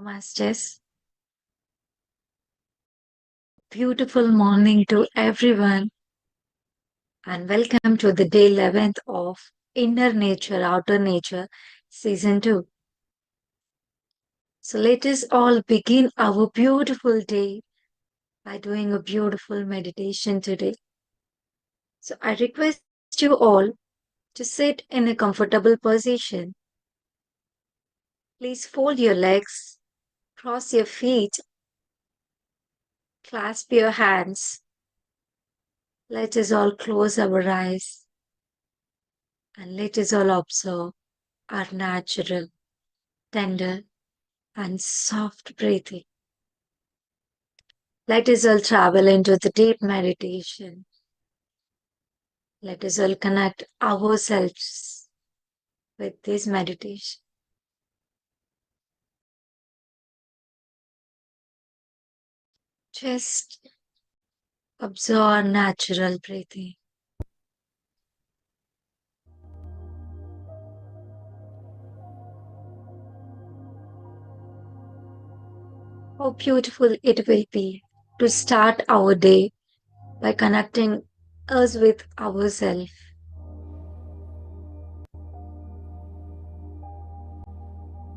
Masters, beautiful morning to everyone, and welcome to the day 11th of Inner Nature, Outer Nature Season 2. So, let us all begin our beautiful day by doing a beautiful meditation today. So, I request you all to sit in a comfortable position. Please fold your legs, cross your feet, clasp your hands. Let us all close our eyes and let us all observe our natural, tender, and soft breathing. Let us all travel into the deep meditation. Let us all connect ourselves with this meditation. Just observe natural breathing. How beautiful it will be to start our day by connecting us with ourselves.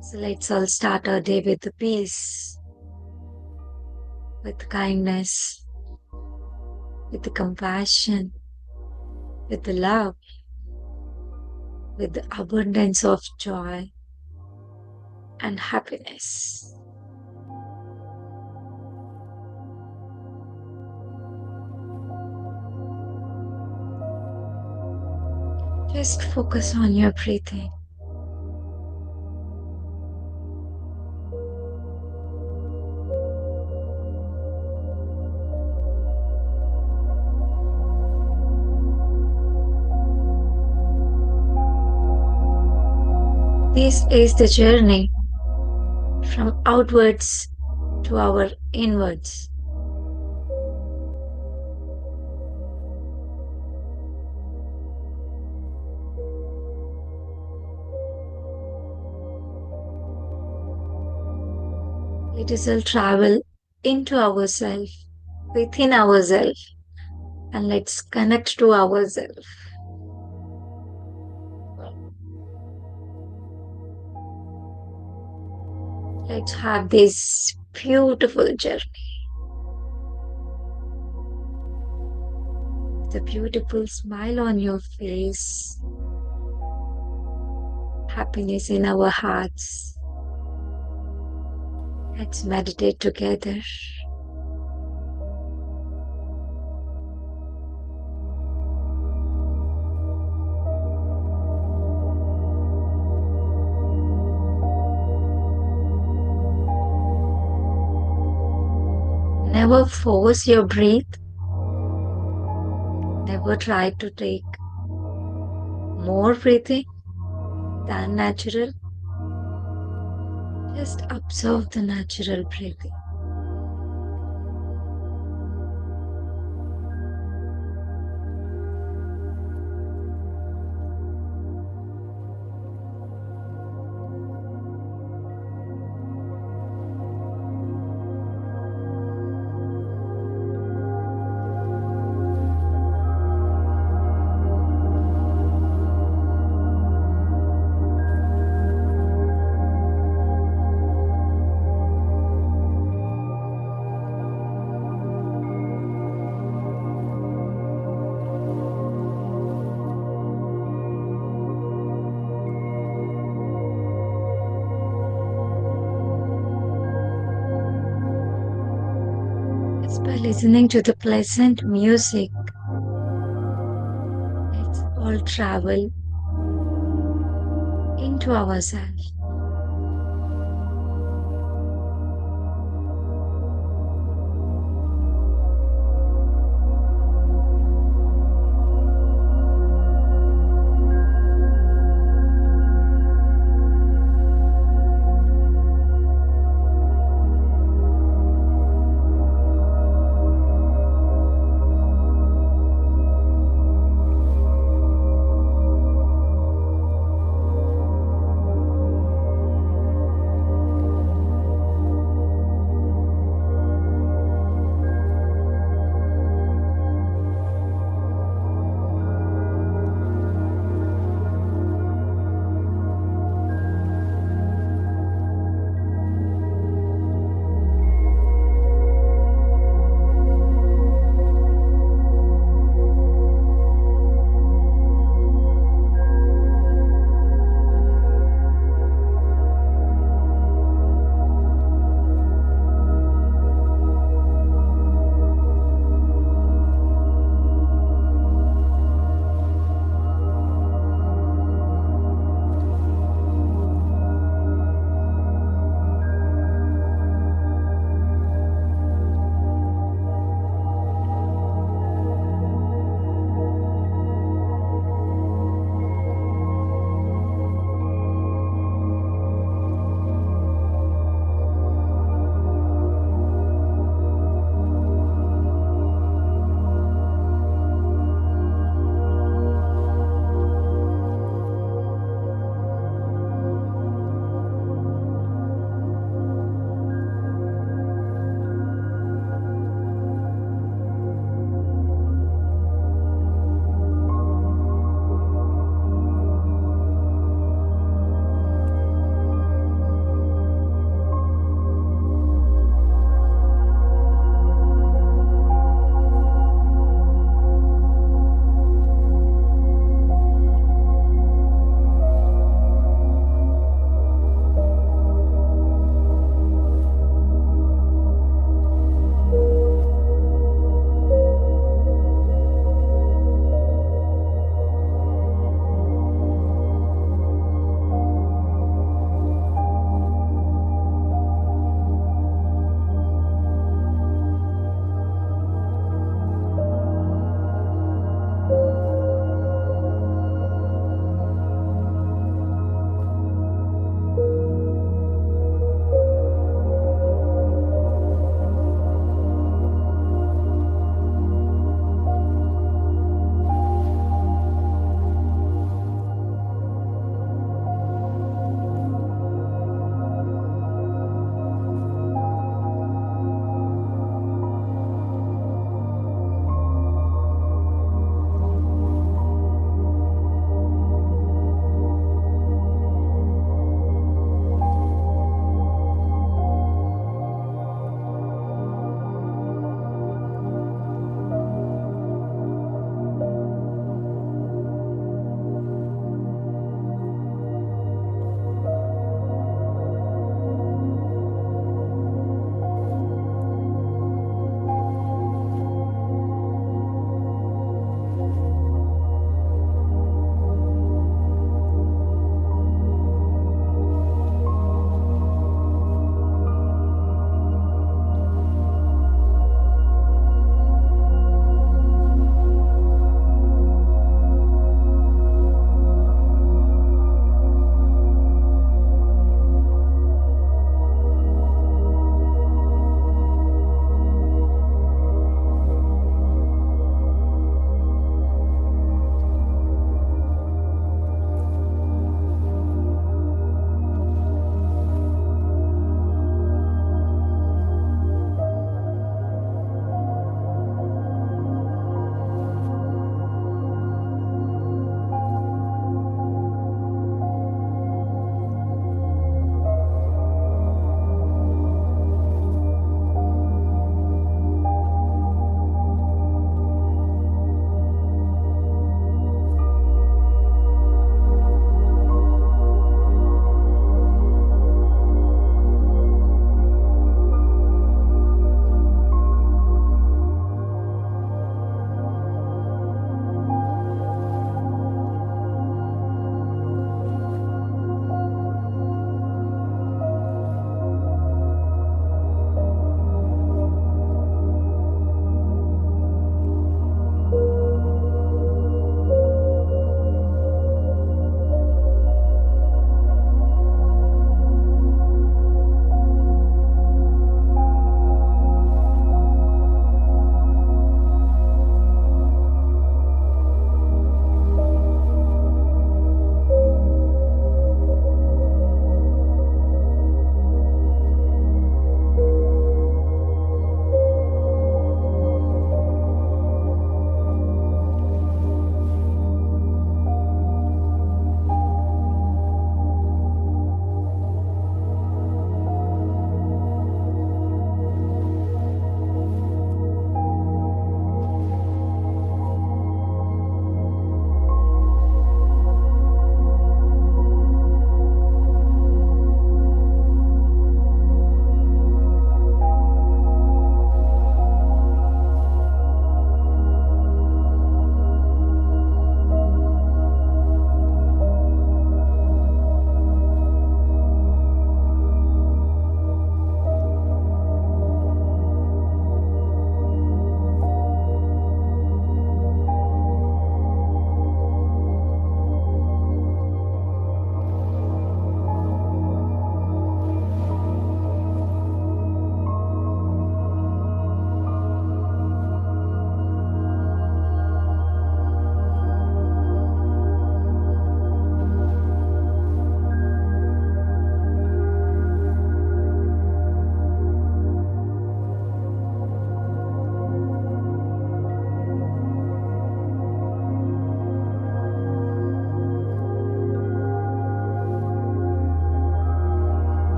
So let's all start our day with peace, with kindness, with the compassion, with the love, with the abundance of joy and happiness. Just focus on your breathing. This is the journey from outwards to our inwards. Let us all travel into ourselves, within ourselves, and let's connect to ourselves. Let's have this beautiful journey. The beautiful smile on your face, happiness in our hearts. Let's meditate together. Never force your breath. Never try to take more breathing than natural. Just observe the natural breathing. By listening to the pleasant music, let's all travel into ourselves.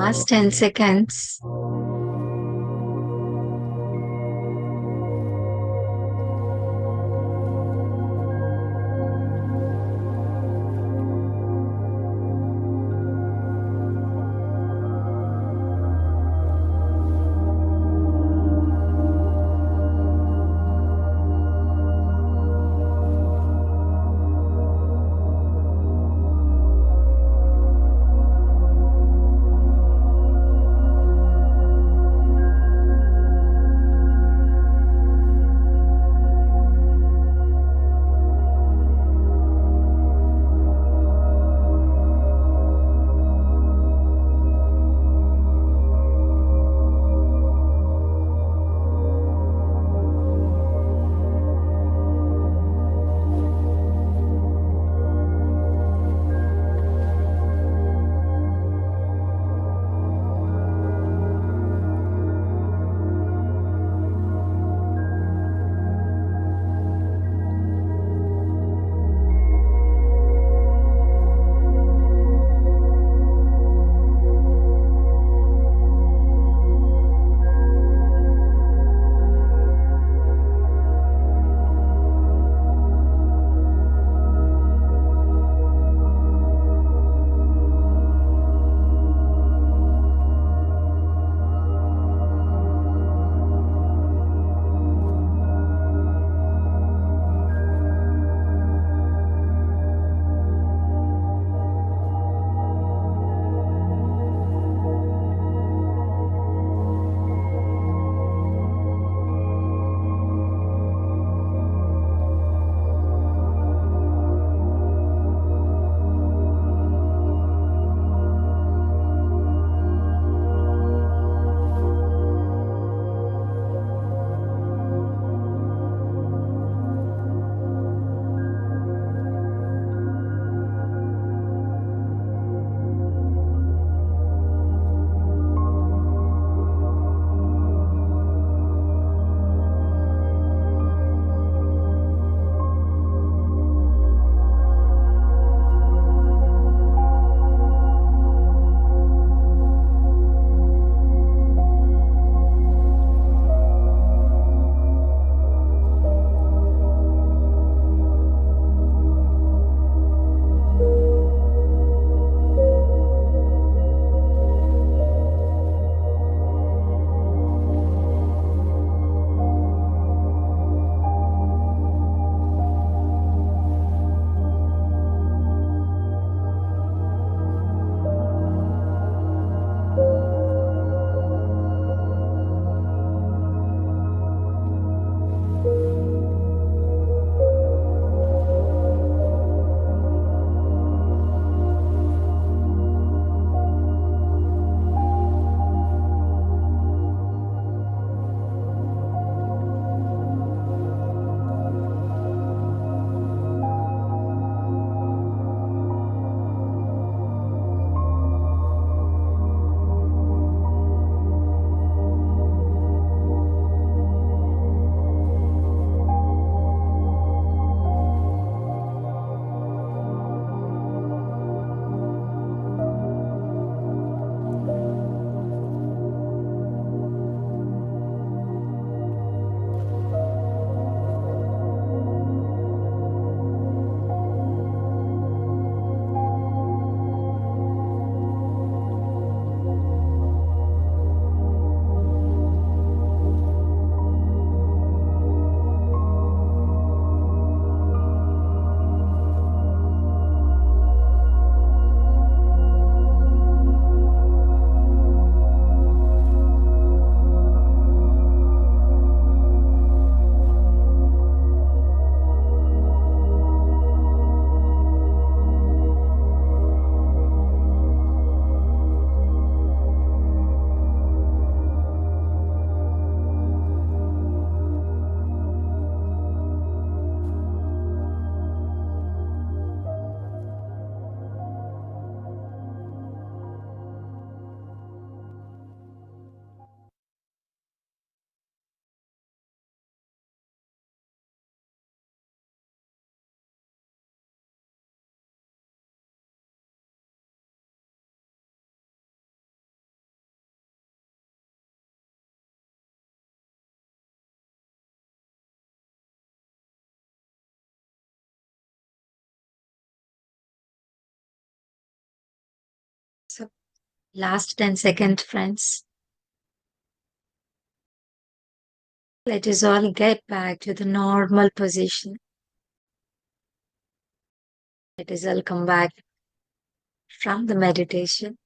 last 10 seconds. Last 10 seconds, friends. Let us all get back to the normal position. Let us all come back from the meditation.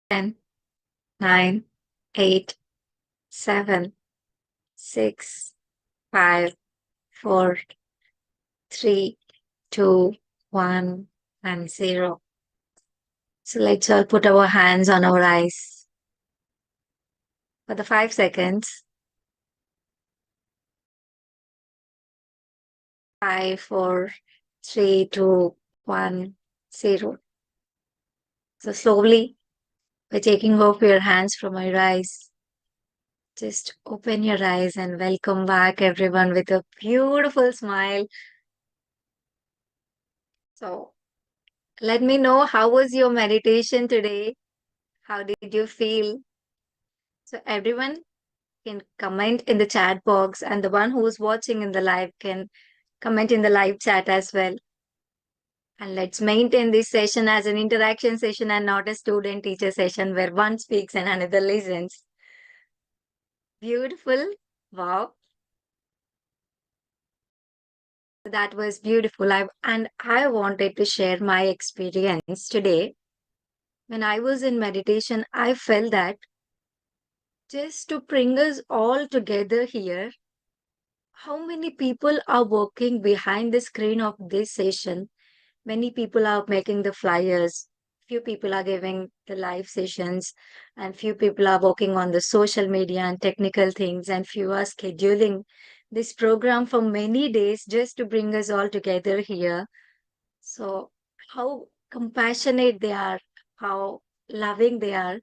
Ten, nine, 8, 7, 6, 5, 4, 3, 2, 1, and 0. So let's all put our hands on our eyes for the 5 seconds. 5, 4, 3, 2, 1, 0. So slowly, by taking off your hands from your eyes, just open your eyes and welcome back everyone with a beautiful smile. So let me know how was your meditation today? How did you feel? So everyone can comment in the chat box, and the one who's watching in the live can comment in the live chat as well. And let's maintain this session as an interaction session and not a student teacher session where one speaks and another listens. Beautiful. Wow. That was beautiful. And I wanted to share my experience today. When I was in meditation, I felt that just to bring us all together here, how many people are working behind the screen of this session? Many people are making the flyers, few people are giving the live sessions, and few people are working on the social media and technical things, and few are scheduling this program for many days just to bring us all together here. So, how compassionate they are, how loving they are.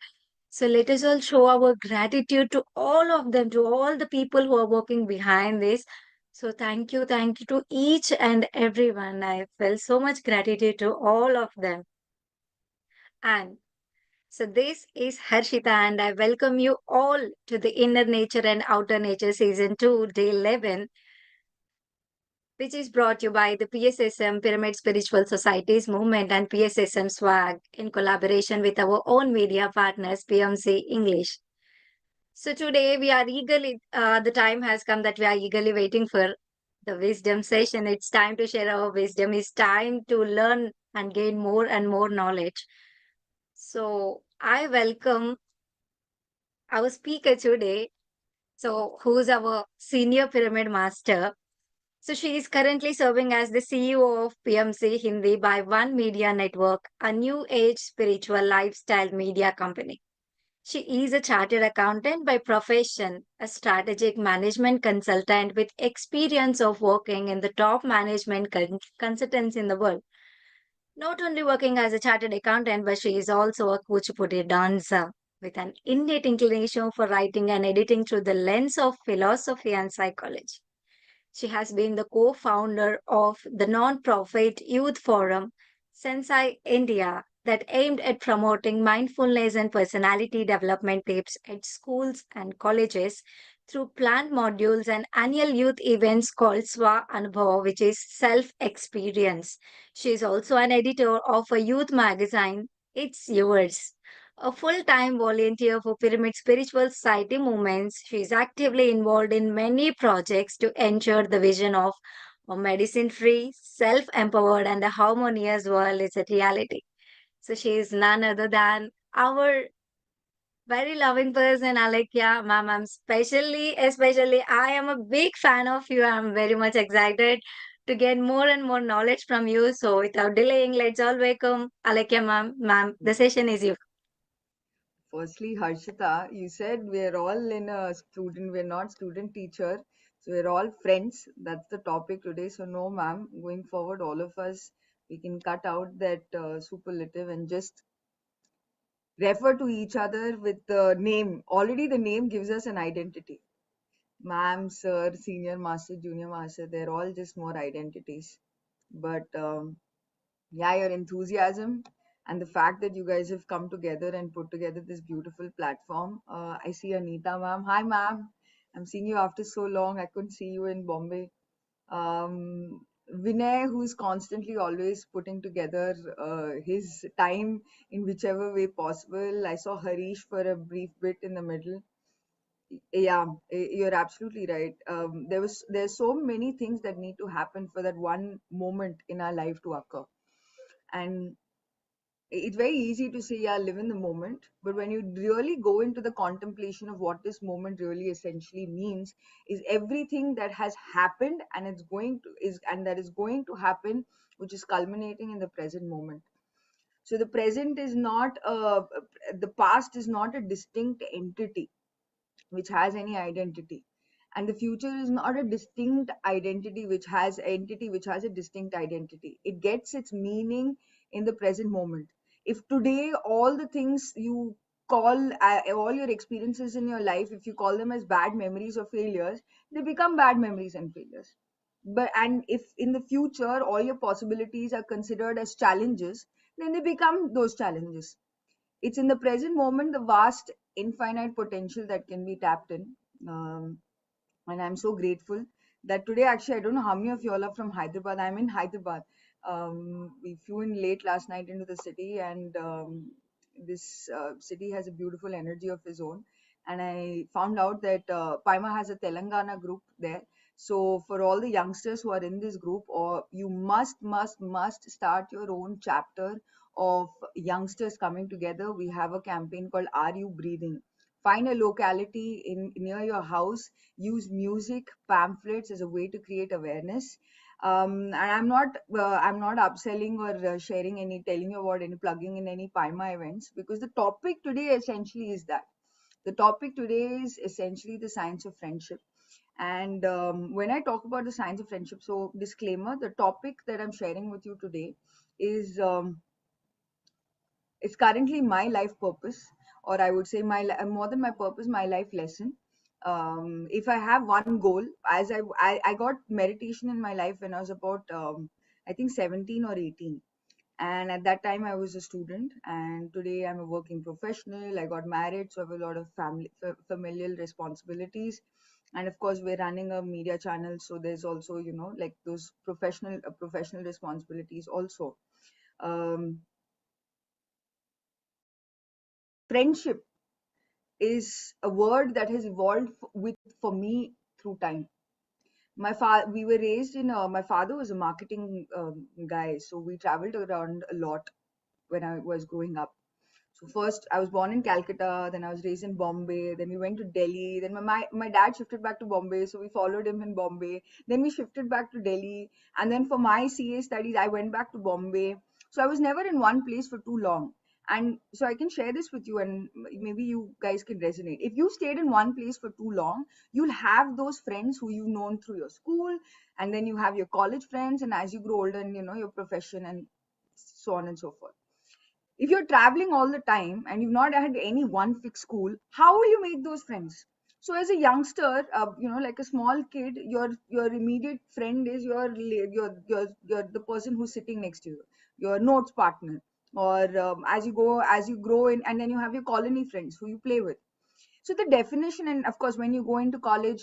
So, let us all show our gratitude to all of them, to all the people who are working behind this. So, thank you to each and everyone. I felt so much gratitude to all of them. And so, this is Harshita, and I welcome you all to the Inner Nature and Outer Nature Season 2, Day 11, which is brought to you by the PSSM Pyramid Spiritual Societies Movement and PSSM SWAGG in collaboration with our own media partners, PMC English. So today we are the time has come that we are eagerly waiting for the wisdom session. It's time to share our wisdom. It's time to learn and gain more and more knowledge. So I welcome our speaker today. So who's our senior pyramid master? So she is currently serving as the CEO of PMC Hindi by One Media Network, a new age spiritual lifestyle media company. She is a chartered accountant by profession, a strategic management consultant with experience of working in the top management consultants in the world. Not only working as a chartered accountant, but she is also a Kuchipudi dancer with an innate inclination for writing and editing through the lens of philosophy and psychology. She has been the co-founder of the non-profit youth forum Sensai India that aimed at promoting mindfulness and personality development tips at schools and colleges through planned modules and annual youth events called Swa Anubhav, which is self-experience. She is also an editor of a youth magazine, It's Yours. A full-time volunteer for Pyramid Spiritual Society movements, she is actively involved in many projects to ensure the vision of a medicine-free, self-empowered, and a harmonious world is a reality. So she is none other than our very loving person, Alekhya. Ma'am, especially, I am a big fan of you. I'm very much excited to get more and more knowledge from you. So without delaying, let's all welcome Alekhya, ma'am. Ma'am, the session is yours. Firstly, Harshita, you said we're all we're not student teacher, so we're all friends. That's the topic today. So, no, ma'am, going forward, all of us, we can cut out that superlative and just refer to each other with the name. Already, the name gives us an identity. Ma'am, sir, senior master, junior master, they're all just more identities. But yeah, your enthusiasm and the fact that you guys have come together and put together this beautiful platform. I see Anita, ma'am. Hi, ma'am. I'm seeing you after so long. I couldn't see you in Bombay. Vinay, who is constantly always putting together his time in whichever way possible. I saw Harish for a brief bit in the middle. Yeah, you're absolutely right. There's so many things that need to happen for that one moment in our life to occur, and it's very easy to say, yeah, live in the moment. But when you really go into the contemplation of what this moment really essentially means, is everything that has happened and that is going to happen, which is culminating in the present moment. So the present is not the past is not a distinct entity which has any identity, and the future is not a distinct identity which has a distinct identity. It gets its meaning in the present moment. If today all the things you call all your experiences in your life, if you call them as bad memories or failures, they become bad memories and failures. But and if in the future all your possibilities are considered as challenges, then they become those challenges. It's in the present moment the vast infinite potential that can be tapped in. And I'm so grateful that today, actually, I don't know how many of you all are from Hyderabad. I'm in Hyderabad. We flew in late last night into the city, and this city has a beautiful energy of its own. And I found out that Paima has a Telangana group there. So for all the youngsters who are in this group, or you must start your own chapter of youngsters coming together. We have a campaign called Are You Breathing? Find a locality in near your house, use music pamphlets as a way to create awareness. And I'm not upselling or sharing any telling you about any plugging in any Paima events, because the topic today essentially is that the topic today is essentially the science of friendship. And when I talk about the science of friendship, so disclaimer, the topic that I'm sharing with you today is it's currently my life purpose, or I would say more than my purpose, my life lesson. If I have one goal, as I got meditation in my life when I was about I think 17 or 18, and at that time I was a student, and today I'm a working professional. I got married, so I have a lot of familial responsibilities, and of course we're running a media channel, so there's also, you know, like those professional responsibilities also. um, Friendship is a word that has evolved with for me through time. We were raised in my father was a marketing guy, so we traveled around a lot when I was growing up. So first, I was born in Calcutta, then I was raised in Bombay, then we went to Delhi, then my dad shifted back to Bombay, so we followed him in Bombay. Then we shifted back to Delhi, and then for my CA studies, I went back to Bombay. So I was never in one place for too long. And so I can share this with you, and maybe you guys can resonate. If you stayed in one place for too long, you'll have those friends who you've known through your school, and then you have your college friends, and as you grow older, and you know your profession, and so on and so forth. If you're traveling all the time and you've not had any one fixed school, how will you make those friends? So as a youngster, you know, like a small kid, your immediate friend is your the person who's sitting next to you, your notes partner. Or as you grow in, and then you have your colony friends who you play with. So the definition, and of course when you go into college,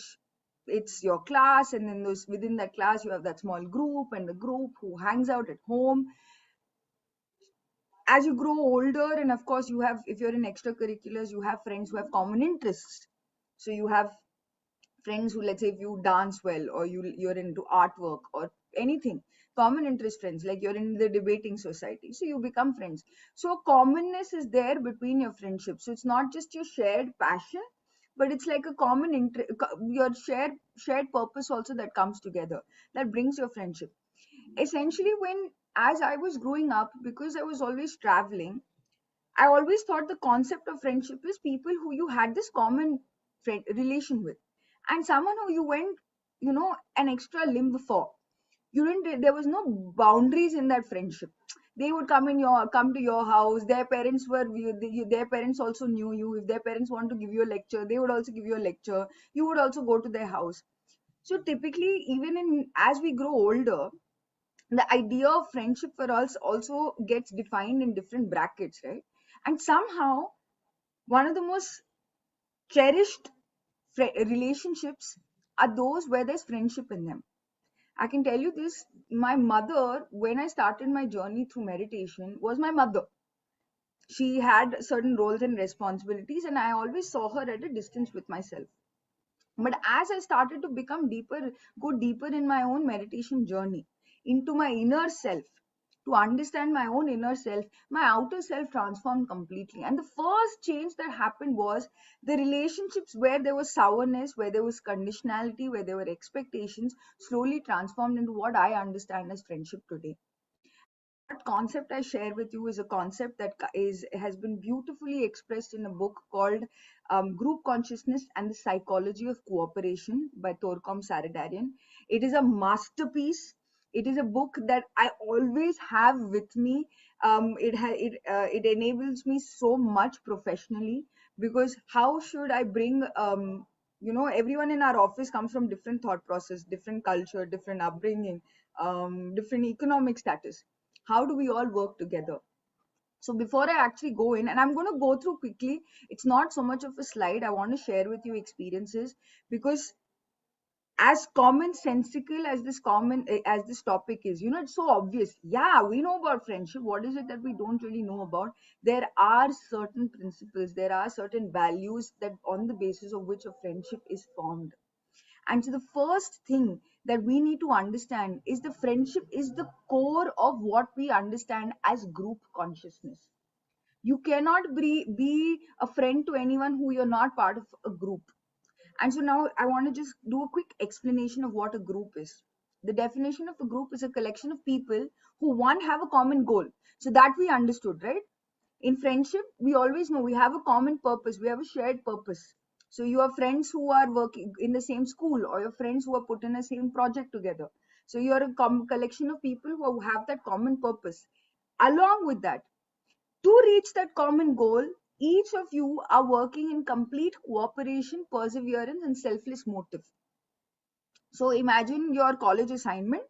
it's your class, and then those within that class you have that small group, and the group who hangs out at home. As you grow older, and of course you have, if you're in extracurriculars, you have friends who have common interests. So you have friends who, let's say, if you dance well, or you're into artwork or anything, common interest friends, like you're in the debating society, so you become friends. So commonness is there between your friendships. So it's not just your shared passion, but it's like a common your shared purpose also that comes together, that brings your friendship. Essentially, when as I was growing up, because I was always traveling, I always thought the concept of friendship is people who you had this common relation with, and someone who you went, you know, an extra limb for. You didn't. There was no boundaries in that friendship. They would come to your house. Their parents were their parents also knew you. If their parents want to give you a lecture, they would also give you a lecture. You would also go to their house. So typically, even in as we grow older, the idea of friendship for us also gets defined in different brackets, right? And somehow one of the most cherished relationships are those where there's friendship in them. I can tell you this, my mother, when I started my journey through meditation, was my mother. She had certain roles and responsibilities, and I always saw her at a distance with myself. But as I started to become deeper, go deeper in my own meditation journey, into my inner self, to understand my own inner self, my outer self transformed completely. And the first change that happened was the relationships where there was sourness, where there was conditionality, where there were expectations, slowly transformed into what I understand as friendship today. What concept I share with you is a concept that has been beautifully expressed in a book called Group Consciousness and the Psychology of Cooperation by Torkom Saradarian. It is a masterpiece. It is a book that I always have with me. It enables me so much professionally, because how should I bring everyone in our office comes from different thought process, different culture, different upbringing, different economic status. How do we all work together? So before I actually go in, and I'm going to go through quickly, it's not so much of a slide. I want to share with you experiences, because as commonsensical as this topic is, it's so obvious. Yeah, we know about friendship. What is it that we don't really know about? There are certain principles, there are certain values that on the basis of which a friendship is formed. And so the first thing that we need to understand is the friendship is the core of what we understand as group consciousness. You cannot be a friend to anyone who you're not part of a group. And so now I want to just do a quick explanation of what a group is. The definition of a group is a collection of people who one have a common goal. So that we understood, right? In friendship, we always know we have a common purpose, we have a shared purpose. So you have friends who are working in the same school, or your friends who are put in the same project together. So you're a collection of people who have that common purpose. Along with that, to reach that common goal, each of you are working in complete cooperation, perseverance, and selfless motive. So imagine your college assignment,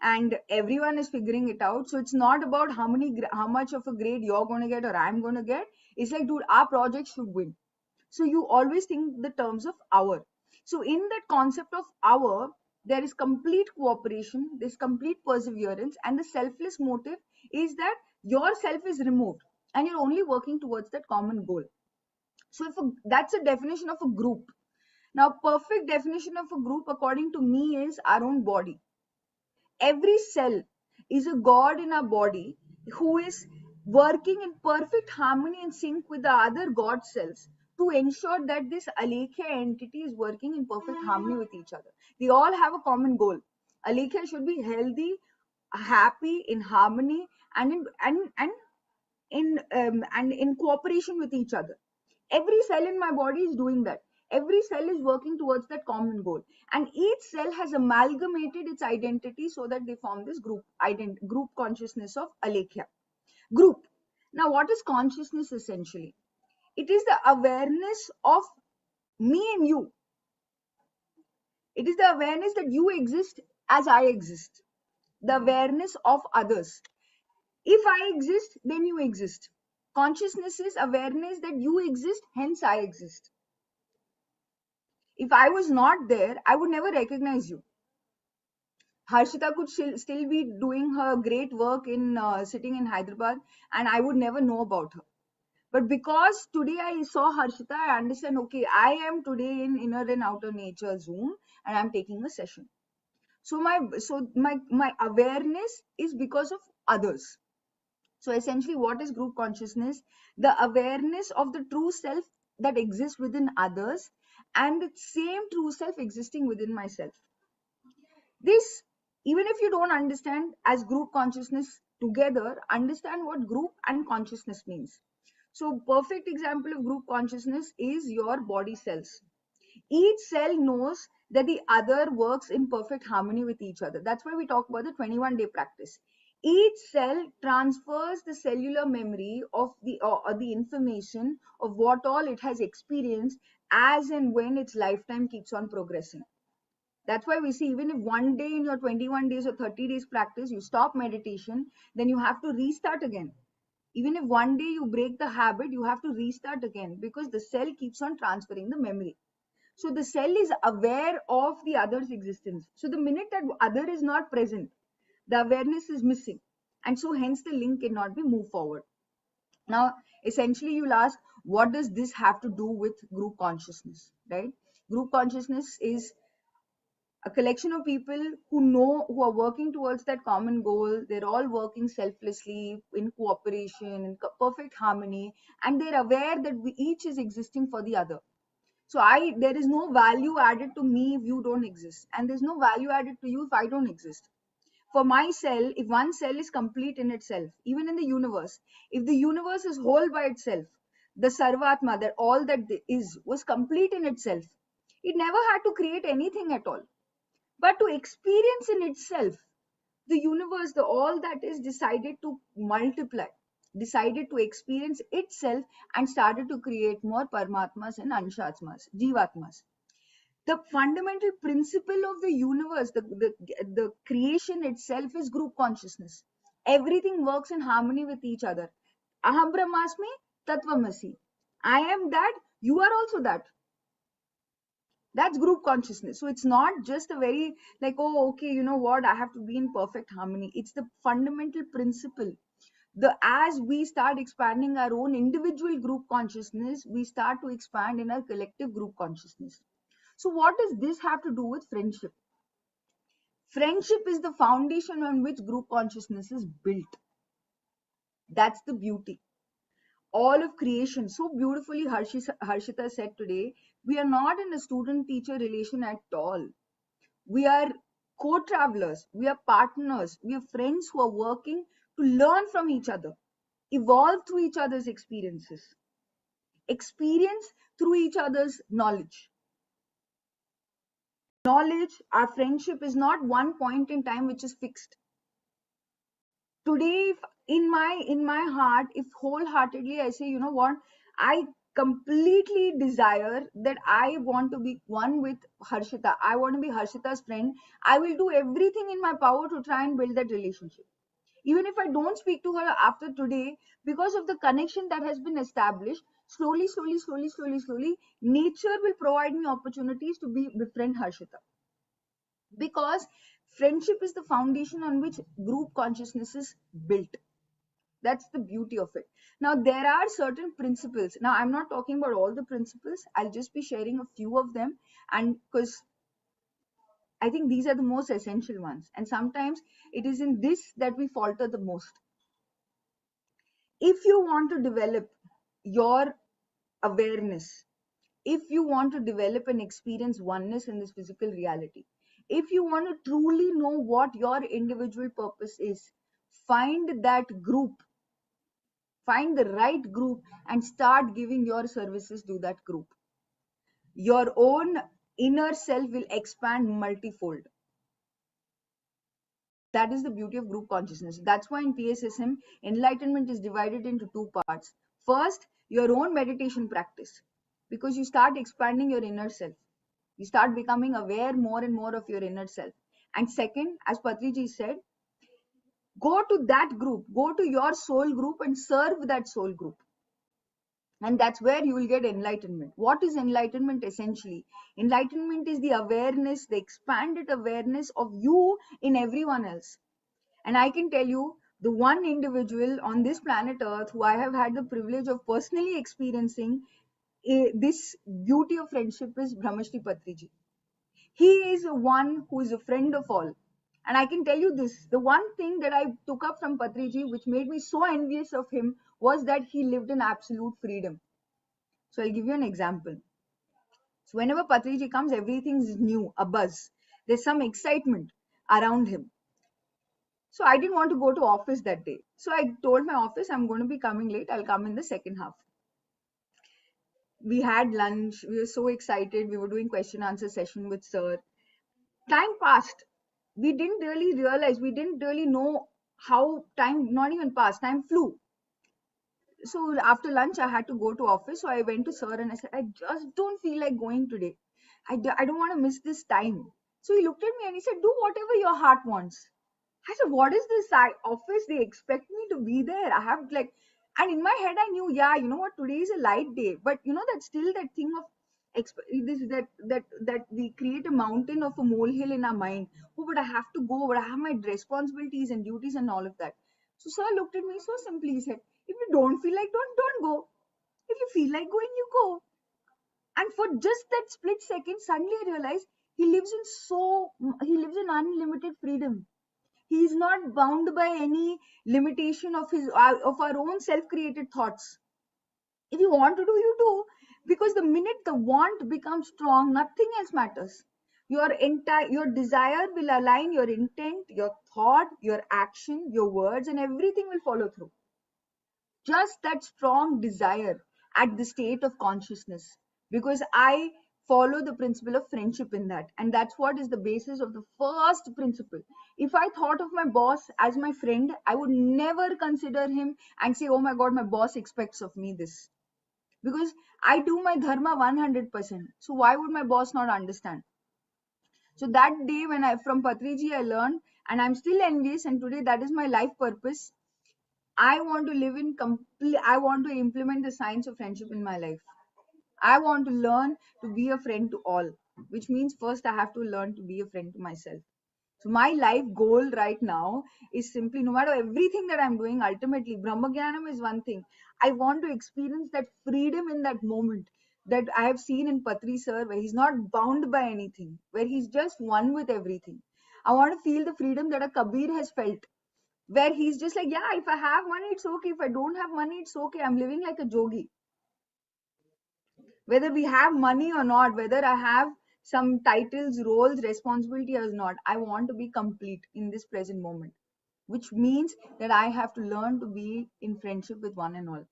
and everyone is figuring it out. So it's not about how much of a grade you're going to get or I'm going to get. It's like, dude, our project should win. So you always think the terms of our. So in that concept of our, there is complete cooperation, there's complete perseverance, and the selfless motive is that yourself is removed and you're only working towards that common goal. So that's a definition of a group. Now, perfect definition of a group according to me is our own body. Every cell is a god in our body who is working in perfect harmony and sync with the other god cells to ensure that this Alekhya entity is working in perfect harmony with each other. They all have a common goal. Alekhya should be healthy, happy, in harmony, and in cooperation with each other. Every cell in my body is doing that. Every cell is working towards that common goal, and each cell has amalgamated its identity so that they form this group consciousness of Alekhya. Group. Now, what is consciousness essentially? It is the awareness of me and you. It is the awareness that you exist as I exist. The awareness of others. If I exist, then you exist. Consciousness is awareness that you exist, hence I exist. If I was not there, I would never recognize you. Harshita could still be doing her great work in sitting in Hyderabad, and I would never know about her. But because today I saw Harshita, I understand, okay, I am today in inner and outer nature Zoom, and I'm taking a session. So my awareness is because of others. So essentially, what is group consciousness? The awareness of the true self that exists within others, and the same true self existing within myself. This, even if you don't understand as group consciousness together, understand what group and consciousness means. So perfect example of group consciousness is your body cells. Each cell knows that the other works in perfect harmony with each other. That's why we talk about the 21-day practice. Each cell transfers the cellular memory of the information of what all it has experienced as and when its lifetime keeps on progressing. That's why we see, even if one day in your 21 days or 30 days practice, you stop meditation, then you have to restart again. Even if one day you break the habit, you have to restart again, because the cell keeps on transferring the memory. So the cell is aware of the other's existence. So the minute that other is not present, the awareness is missing. And so hence the link cannot be moved forward. Now, essentially, you'll ask, what does this have to do with group consciousness, right? Group consciousness is a collection of people who are working towards that common goal. They're all working selflessly, in cooperation, in perfect harmony, and they're aware that each is existing for the other. So there is no value added to me if you don't exist, and there's no value added to you if I don't exist. For my cell, if one cell is complete in itself, even in the universe, if the universe is whole by itself, the Sarvatma, that all that is, was complete in itself. It never had to create anything at all. But to experience in itself, the universe, the all that is, decided to multiply, decided to experience itself, and started to create more Paramatmas and Anshatmas, Jivatmas. The fundamental principle of the universe, the creation itself, is group consciousness. Everything works in harmony with each other. Aham brahmasmi tattvamasi. I am that, you are also that. That's group consciousness. So it's not just a very like, oh, okay, you know what, I have to be in perfect harmony. It's the fundamental principle. The as we start expanding our own individual group consciousness, we start to expand in our collective group consciousness. So what does this have to do with friendship? Friendship is the foundation on which group consciousness is built. That's the beauty. All of creation, so beautifully Harshita said today, we are not in a student-teacher relation at all. We are co-travelers, we are partners, we are friends who are working to learn from each other, evolve through each other's experiences, experience through each other's knowledge. Knowledge, our friendship is not one point in time which is fixed. Today, if in my heart, if wholeheartedly I say, you know what, I completely desire that I want to be one with Harshita, I want to be Harshita's friend, I will do everything in my power to try and build that relationship. Even if I don't speak to her after today, because of the connection that has been established, slowly, nature will provide me opportunities to befriend Harshita. Because friendship is the foundation on which group consciousness is built. That's the beauty of it. Now, there are certain principles. Now, I'm not talking about all the principles, I'll just be sharing a few of them. And because I think these are the most essential ones, and sometimes it is in this that we falter the most. If you want to develop your awareness, if you want to develop and experience oneness in this physical reality, if you want to truly know what your individual purpose is, find that group, find the right group, and start giving your services to that group. Your own inner self will expand multifold. That is the beauty of group consciousness. That's why in PSSM, enlightenment is divided into two parts. First, your own meditation practice, because you start expanding your inner self. You start becoming aware more and more of your inner self. And second, as Patriji said, go to that group, go to your soul group and serve that soul group. And that's where you will get enlightenment. What is enlightenment essentially? Enlightenment is the awareness, the expanded awareness of you in everyone else. And I can tell you, the one individual on this planet Earth who I have had the privilege of personally experiencing this beauty of friendship is Brahmarshi Patriji. He is one who is a friend of all. And I can tell you this, the one thing that I took up from Patriji, which made me so envious of him, was that he lived in absolute freedom. So I'll give you an example. So whenever Patriji comes, everything's new, a buzz. There's some excitement around him. So I didn't want to go to office that day. So I told my office, I'm going to be coming late. I'll come in the second half. We had lunch. We were so excited. We were doing question answer session with sir. Time passed. We didn't really realize, we didn't really know how time, not even passed, time flew. So after lunch, I had to go to office. So I went to sir and I said, I just don't feel like going today. I don't want to miss this time. So he looked at me and he said, do whatever your heart wants. I said, what is this office? They expect me to be there. I have like, and in my head, I knew, yeah, you know what, today is a light day. But you know, that's still that thing of this that we create a mountain of a molehill in our mind. Oh, but I have to go, but I have my responsibilities and duties and all of that. So sir looked at me so simply. He said, if you don't feel like, don't go. If you feel like going, you go. And for just that split second, suddenly I realized he lives in he lives in unlimited freedom. He is not bound by any limitation of his of our own self-created thoughts. If you want to do, you do, because the minute the want becomes strong, nothing else matters. Your desire will align your intent, your thought, your action, your words, and everything will follow through. Just that strong desire at the state of consciousness, because I follow the principle of friendship in that, and that's what is the basis of the first principle. If I thought of my boss as my friend, I would never consider him and say, oh my god, my boss expects of me this, because I do my dharma 100%. So why would my boss not understand? So that day when I from Patriji I learned, and I'm still envious, and today that is my life purpose. I want to live in complete. I want to implement the science of friendship in my life. I want to learn to be a friend to all, which means first I have to learn to be a friend to myself. So my life goal right now is simply, no matter everything that I'm doing, ultimately Brahmagyanam is one thing. I want to experience that freedom in that moment that I have seen in Patri sir, where he's not bound by anything, where he's just one with everything. I want to feel the freedom that a Kabir has felt, where he's just like, yeah, if I have money, it's okay. If I don't have money, it's okay. I'm living like a jogi. Whether we have money or not, whether I have some titles, roles, responsibility or not, I want to be complete in this present moment, which means that I have to learn to be in friendship with one and all.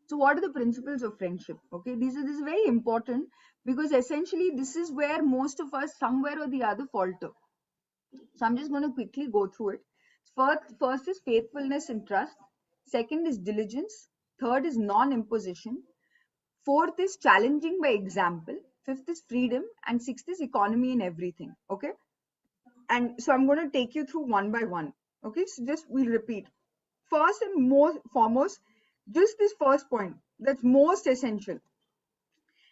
So what are the principles of friendship? Okay, this is very important, because essentially this is where most of us somewhere or the other falter. So I'm just going to quickly go through it. First is faithfulness and trust. Second is diligence. Third is non-imposition. Fourth is challenging by example. Fifth is freedom. And sixth is economy in everything. Okay. And so I'm going to take you through one by one. Okay. So just we'll repeat. First and most foremost, just this first point that's most essential.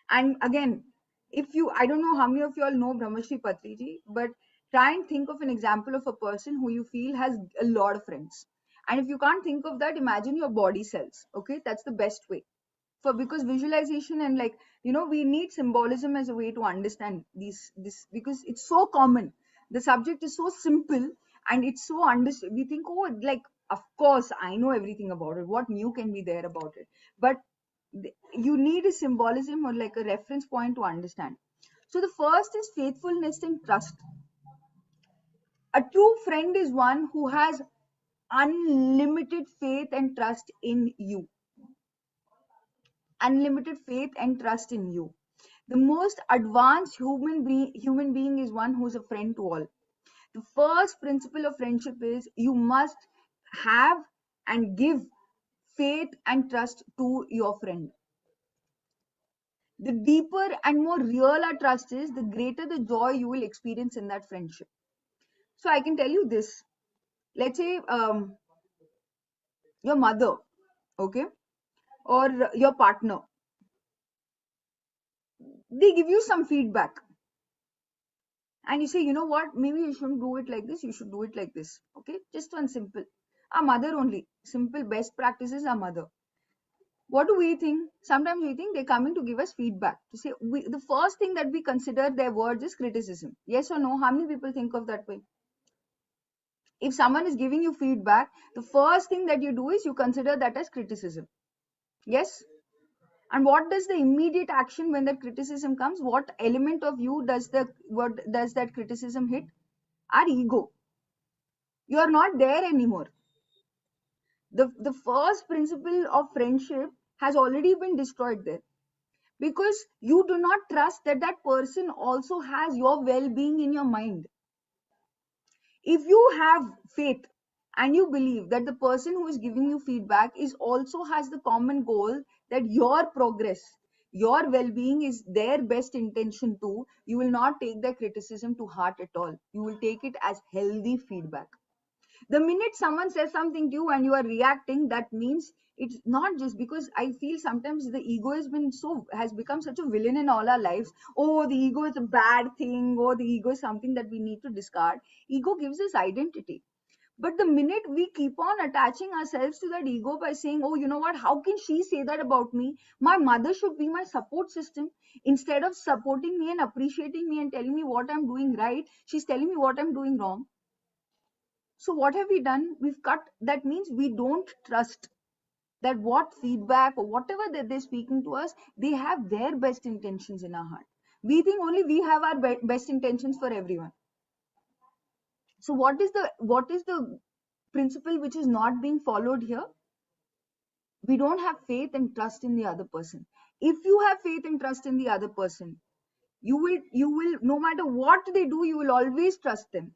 And again, if you, I don't know how many of you all know Brahmarshi Patriji, but try and think of an example of a person who you feel has a lot of friends. And if you can't think of that, imagine your body cells. Okay, that's the best way. For because visualization and, like, we need symbolism as a way to understand this, because it's so common. The subject is so simple, and it's so understood. We think, oh, like, of course I know everything about it. What new can be there about it? But you need a symbolism or like a reference point to understand. So the first is faithfulness and trust. A true friend is one who has unlimited faith and trust in you. Unlimited faith and trust in you. The most advanced human being is one who's a friend to all. The first principle of friendship is you must have and give faith and trust to your friend. The deeper and more real our trust is, the greater the joy you will experience in that friendship. So I can tell you this. Let's say your mother, okay, or your partner, they give you some feedback, and you say, you know what, maybe you shouldn't do it like this, you should do it like this. Okay, just one simple. Our mother only. Simple best practices, our mother. What do we think? Sometimes we think they're coming to give us feedback. To say, the first thing that we consider their words is criticism. Yes or no? How many people think of that way? If someone is giving you feedback, the first thing that you do is you consider that as criticism. Yes? And what does the immediate action when that criticism comes? What element of you what does that criticism hit? Our ego. You are not there anymore. The first principle of friendship has already been destroyed there, because you do not trust that that person also has your well-being in your mind. If you have faith and you believe that the person who is giving you feedback is also has the common goal, that your progress, your well-being is their best intention too, you will not take their criticism to heart at all. You will take it as healthy feedback. The minute someone says something to you and you are reacting, that means it's not just because I feel sometimes the ego has become such a villain in all our lives. Oh, the ego is a bad thing, or the ego is something that we need to discard. Ego gives us identity. But the minute we keep on attaching ourselves to that ego by saying, oh, you know what, how can she say that about me? My mother should be my support system. Instead of supporting me and appreciating me and telling me what I'm doing right, she's telling me what I'm doing wrong. So, what have we done? We've cut. That means we don't trust that what feedback or whatever that they're speaking to us, they have their best intentions in our heart. We think only we have our best intentions for everyone. So, what is the principle which is not being followed here? We don't have faith and trust in the other person. If you have faith and trust in the other person, you will no matter what they do, you will always trust them.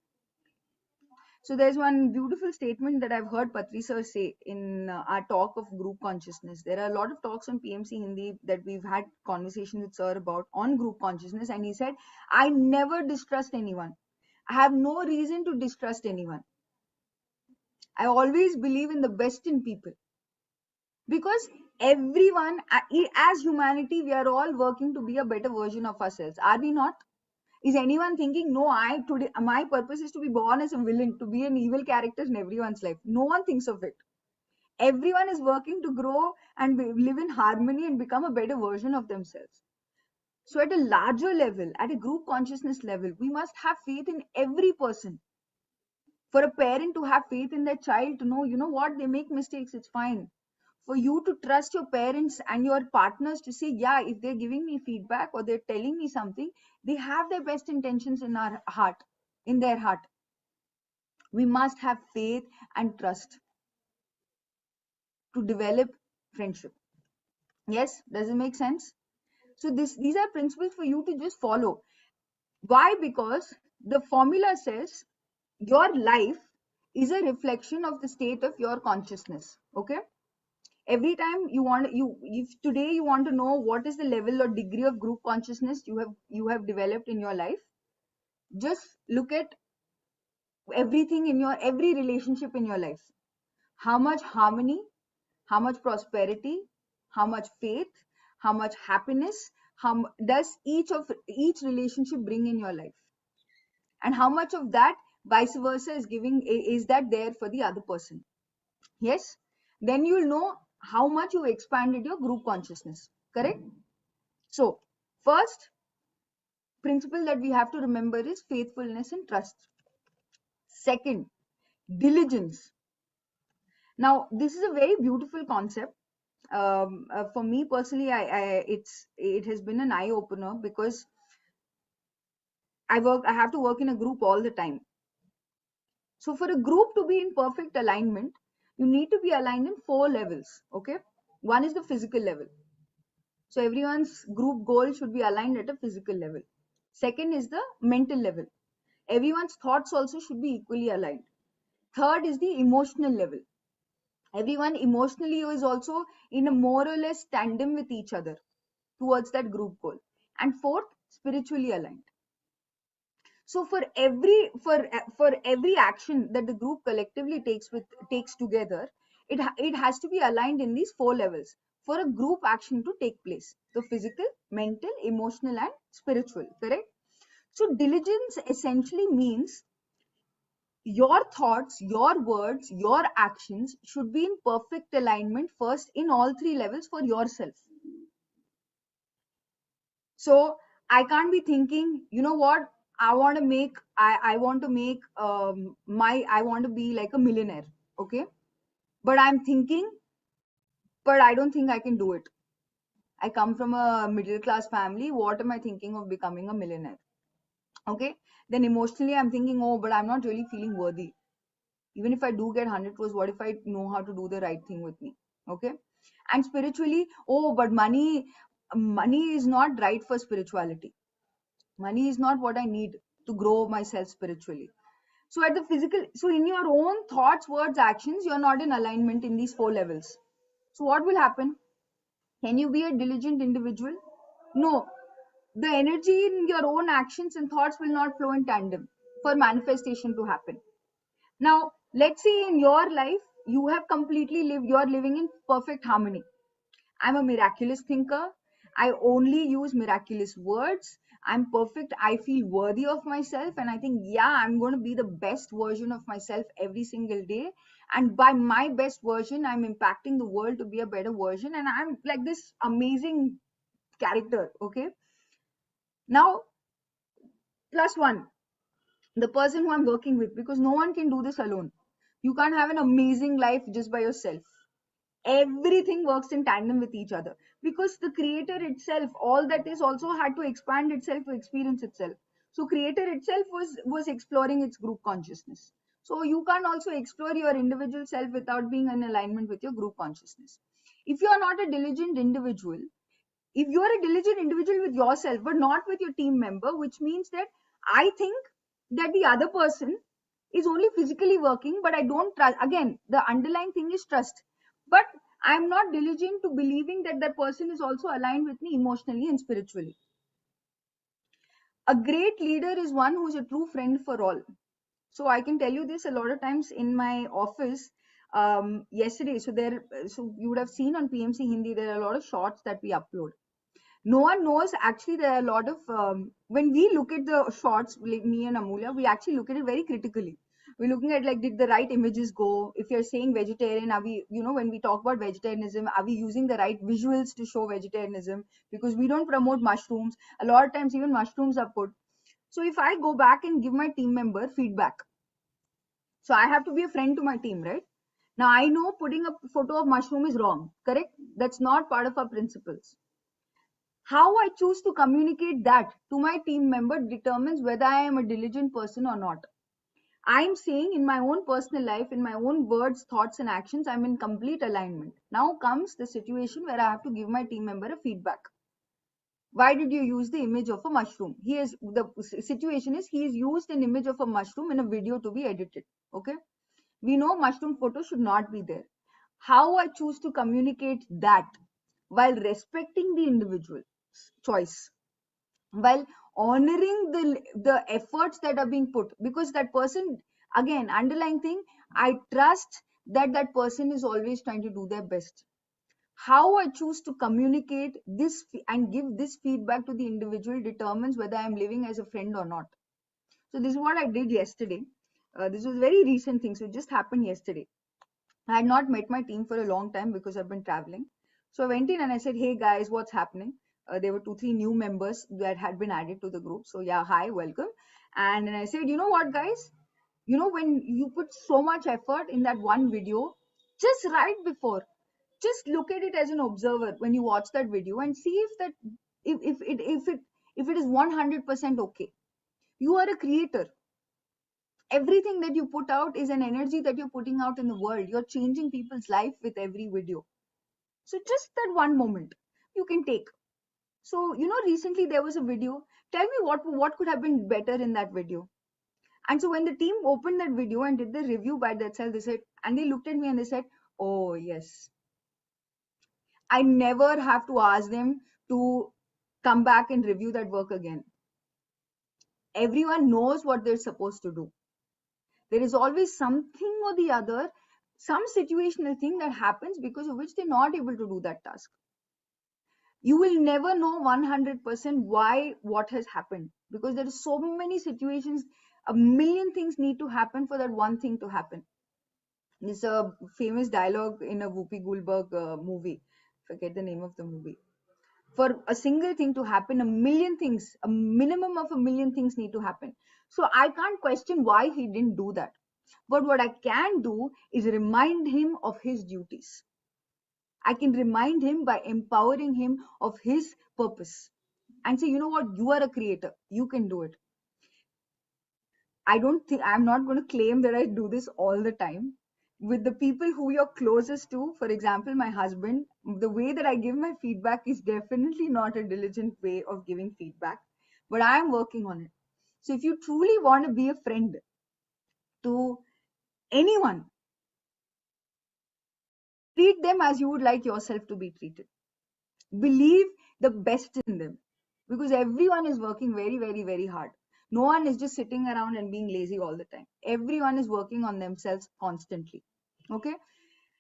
So there's one beautiful statement that I've heard Patri sir say in our talk of group consciousness. There are a lot of talks on PMC Hindi that we've had conversation with sir about on group consciousness, and he said, I never distrust anyone. I have no reason to distrust anyone. I always believe in the best in people, because everyone, as humanity, we are all working to be a better version of ourselves. Are we not? Is anyone thinking, no, I today my purpose is to be born as a villain, to be an evil character in everyone's life? No one thinks of it. Everyone is working to grow and live in harmony and become a better version of themselves. So at a larger level, at a group consciousness level, we must have faith in every person. For a parent to have faith in their child, to know, you know what, they make mistakes, it's fine. For you to trust your parents and your partners to say, yeah, if they're giving me feedback or they're telling me something, they have their best intentions in our heart, in their heart. We must have faith and trust to develop friendship. Yes, does it make sense? So these are principles for you to just follow. Why? Because the formula says your life is a reflection of the state of your consciousness. Okay, every time you if today you want to know what is the level or degree of group consciousness you have developed in your life, just look at everything in your every relationship in your life. How much harmony, how much prosperity, how much faith, how much happiness, does each relationship bring in your life, and how much of that vice versa is that there for the other person. Yes, then you'll know how much you expanded your group consciousness. Correct? So, first principle that we have to remember is faithfulness and trust. Second, diligence. Now, this is a very beautiful concept. For me personally, it has been an eye opener, because I have to work in a group all the time. So, for a group to be in perfect alignment, you need to be aligned in 4 levels. Okay, one is the physical level. So everyone's group goal should be aligned at a physical level. Second is the mental level. Everyone's thoughts also should be equally aligned. Third is the emotional level. Everyone emotionally is also in a more or less tandem with each other towards that group goal. And fourth, spiritually aligned. So for every action that the group collectively takes together, it has to be aligned in these 4 levels for a group action to take place: the physical, mental, emotional, and spiritual. Correct? So diligence essentially means your thoughts, your words, your actions should be in perfect alignment first in all 3 levels for yourself. So I can't be thinking, you know what, I want to make I want to be like a millionaire. Okay, but I'm thinking, but I don't think I can do it. I come from a middle class family. What am I thinking of becoming a millionaire? Okay, then emotionally I'm thinking, oh, but I'm not really feeling worthy. Even if I do get 100 crores, what if I know how to do the right thing with me? Okay, and spiritually, oh, but money is not right for spirituality. Money is not what I need to grow myself spiritually. So at the physical, so in your own thoughts, words, actions, you're not in alignment in these 4 levels. So what will happen? Can you be a diligent individual? No. The energy in your own actions and thoughts will not flow in tandem for manifestation to happen. Now, Let's say in your life, you have completely lived, you're living in perfect harmony. I'm a miraculous thinker. I only use miraculous words. I'm perfect. I feel worthy of myself. And I think, yeah, I'm going to be the best version of myself every single day. And by my best version, I'm impacting the world to be a better version. And I'm like this amazing character. Okay. Now, plus one, the person who I'm working with, because no one can do this alone. You can't have an amazing life just by yourself. Everything works in tandem with each other, because the creator itself, all that is, also had to expand itself to experience itself. So creator itself was exploring its group consciousness. So you can also explore your individual self without being in alignment with your group consciousness. If you are not a diligent individual, if you are a diligent individual with yourself but not with your team member, which means that I think that the other person is only physically working, but I don't trust. Again, the underlying thing is trust, but I'm not diligent to believing that that person is also aligned with me emotionally and spiritually. A great leader is one who's a true friend for all. So I can tell you this, a lot of times in my office, yesterday, so you would have seen on PMC Hindi, there are a lot of shorts that we upload. No one knows, actually there are a lot of when we look at the shots, like me and Amulya, we actually look at it very critically. We're looking at, like, did the right images go? If you're saying vegetarian, are we, when we talk about vegetarianism, are we using the right visuals to show vegetarianism? Because we don't promote mushrooms. A lot of times even mushrooms are put. So if I go back and give my team member feedback, so I have to be a friend to my team, right? Now I know putting a photo of mushroom is wrong, correct? That's not part of our principles. How I choose to communicate that to my team member determines whether I am a diligent person or not. I'm saying in my own personal life, in my own words, thoughts, and actions, I'm in complete alignment. Now comes the situation where I have to give my team member a feedback. Why did you use the image of a mushroom? The situation is, he has used an image of a mushroom in a video to be edited. Okay. We know mushroom photo should not be there. How I choose to communicate that while respecting the individual choice, while honoring the efforts that are being put, because that person, again, underlying thing, I trust that that person is always trying to do their best. How I choose to communicate this and give this feedback to the individual determines whether I am living as a friend or not. So this is what I did yesterday. This was a very recent thing, so it just happened yesterday. I had not met my team for a long time because I've been traveling. So I went in and I said, "Hey guys, what's happening?" There were two, three new members that had been added to the group. So yeah, hi, welcome. And then I said, "You know what, guys? When you put so much effort in that one video, just right before, just look at it as an observer when you watch that video and see if it is 100% okay. You are a creator. Everything that you put out is an energy that you're putting out in the world. You're changing people's life with every video. So just that one moment you can take. So recently there was a video. Tell me what could have been better in that video. And so when the team opened that video and did the review by themselves, they said, and they looked at me and they said, "Oh yes, I never have to ask them to come back and review that work again. Everyone knows what they're supposed to do. There is always something or the other, some situational thing that happens because of which they're not able to do that task. You will never know 100% why what has happened, because there are so many situations, a million things need to happen for that one thing to happen." It's a famous dialogue in a Whoopi Goldberg movie. Forget the name of the movie. For a single thing to happen, a million things, a minimum of a million things need to happen. So I can't question why he didn't do that. But what I can do is remind him of his duties. I can remind him by empowering him of his purpose and say, "You know what, you are a creator, you can do it." I'm not going to claim that I do this all the time. With the people who you're closest to, for example, my husband, the way that I give my feedback is definitely not a diligent way of giving feedback, but I am working on it. So if you truly want to be a friend to anyone, treat them as you would like yourself to be treated. Believe the best in them, because everyone is working very, very, very hard. No one is just sitting around and being lazy all the time. Everyone is working on themselves constantly. Okay.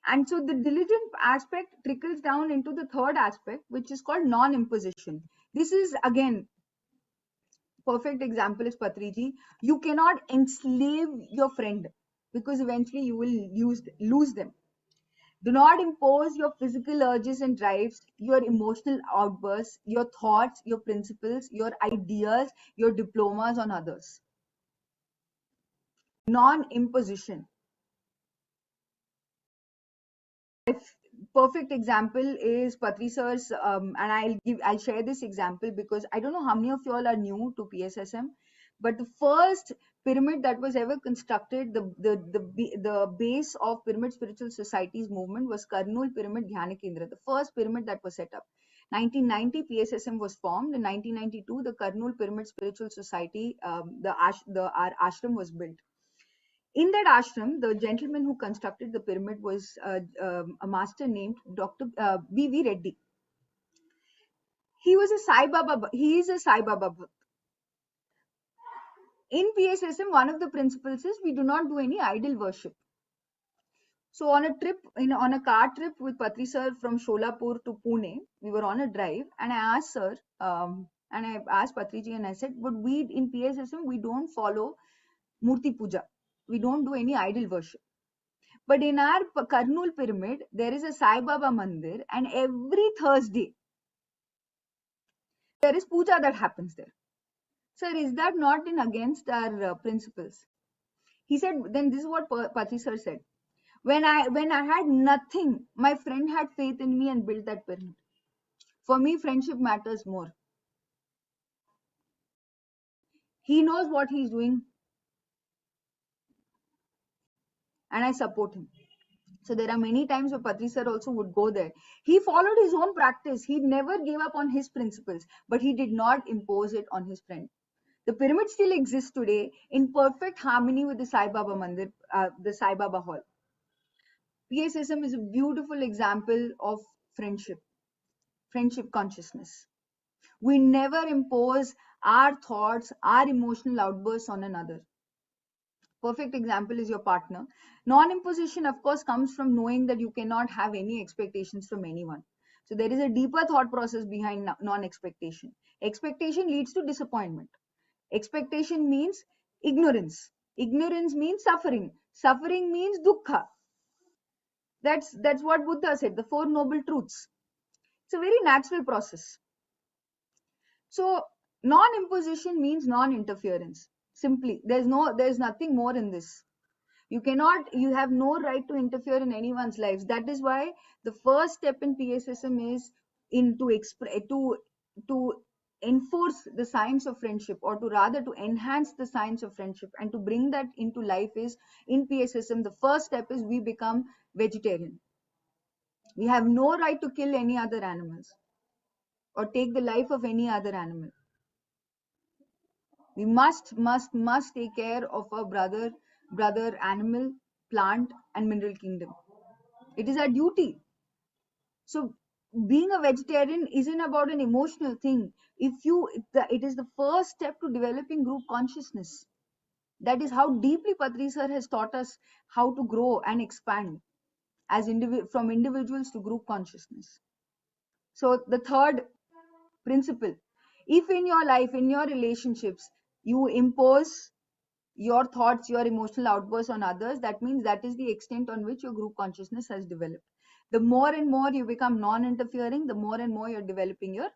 And so the diligent aspect trickles down into the third aspect, which is called non-imposition. This is again, perfect example is Patriji. You cannot enslave your friend because eventually you will lose them. Do not impose your physical urges and drives, your emotional outbursts, your thoughts, your principles, your ideas, your diplomas on others. Non-imposition. Perfect example is Patri sir's, and I'll share this example because I don't know how many of you all are new to PSSM, but the first pyramid that was ever constructed, the base of Pyramid Spiritual Society's movement was Karnool Pyramid Dhyana Kendra, the first pyramid that was set up. 1990 PSSM was formed. In 1992, the Karnool Pyramid Spiritual Society, our ashram was built. In that ashram, the gentleman who constructed the pyramid was a master named Dr. V.V. Reddy. He was a Sai Baba. He is a Sai Baba Bhakt. In PSSM, one of the principles is we do not do any idol worship. So on a trip, on a car trip with Patri sir from Sholapur to Pune, we were on a drive, and I asked sir, and I asked Patriji, and I said, but we in PSSM we don't follow Murti Puja. We don't do any idol worship. But in our Karnool pyramid, there is a Sai Baba Mandir, and every Thursday there is puja that happens there. Sir, is that not in against our principles? He said, then this is what Patri sir said. When I had nothing, my friend had faith in me and built that pyramid. For me, friendship matters more. He knows what he's doing, and I support him. So there are many times where Patri sir also would go there. He followed his own practice. He never gave up on his principles, but he did not impose it on his friend. The pyramid still exists today in perfect harmony with the Sai Baba Mandir, the Sai Baba Hall. PSSM is a beautiful example of friendship, friendship consciousness. We never impose our thoughts, our emotional outbursts on another. Perfect example is your partner. Non-imposition, of course, comes from knowing that you cannot have any expectations from anyone. So there is a deeper thought process behind non-expectation. Expectation leads to disappointment. Expectation means ignorance. Ignorance means suffering. Suffering means dukkha. That's what Buddha said, the Four Noble Truths. It's a very natural process. So non-imposition means non-interference. Simply, there's nothing more in this. You have no right to interfere in anyone's lives. That is why the first step in PSSM is to enforce the science of friendship, or to rather to enhance the science of friendship and to bring that into life. Is in PSSM, the first step is we become vegetarian. We have no right to kill any other animals or take the life of any other animal. We must take care of our brother animal, plant and mineral kingdom. It is our duty. So being a vegetarian isn't about an emotional thing. It is the first step to developing group consciousness. That is how deeply Patri sir has taught us how to grow and expand from individuals to group consciousness. So the third principle, if in your life, in your relationships, you impose your thoughts, your emotional outbursts on others, that means that is the extent on which your group consciousness has developed. The more and more you become non-interfering, the more and more you're developing your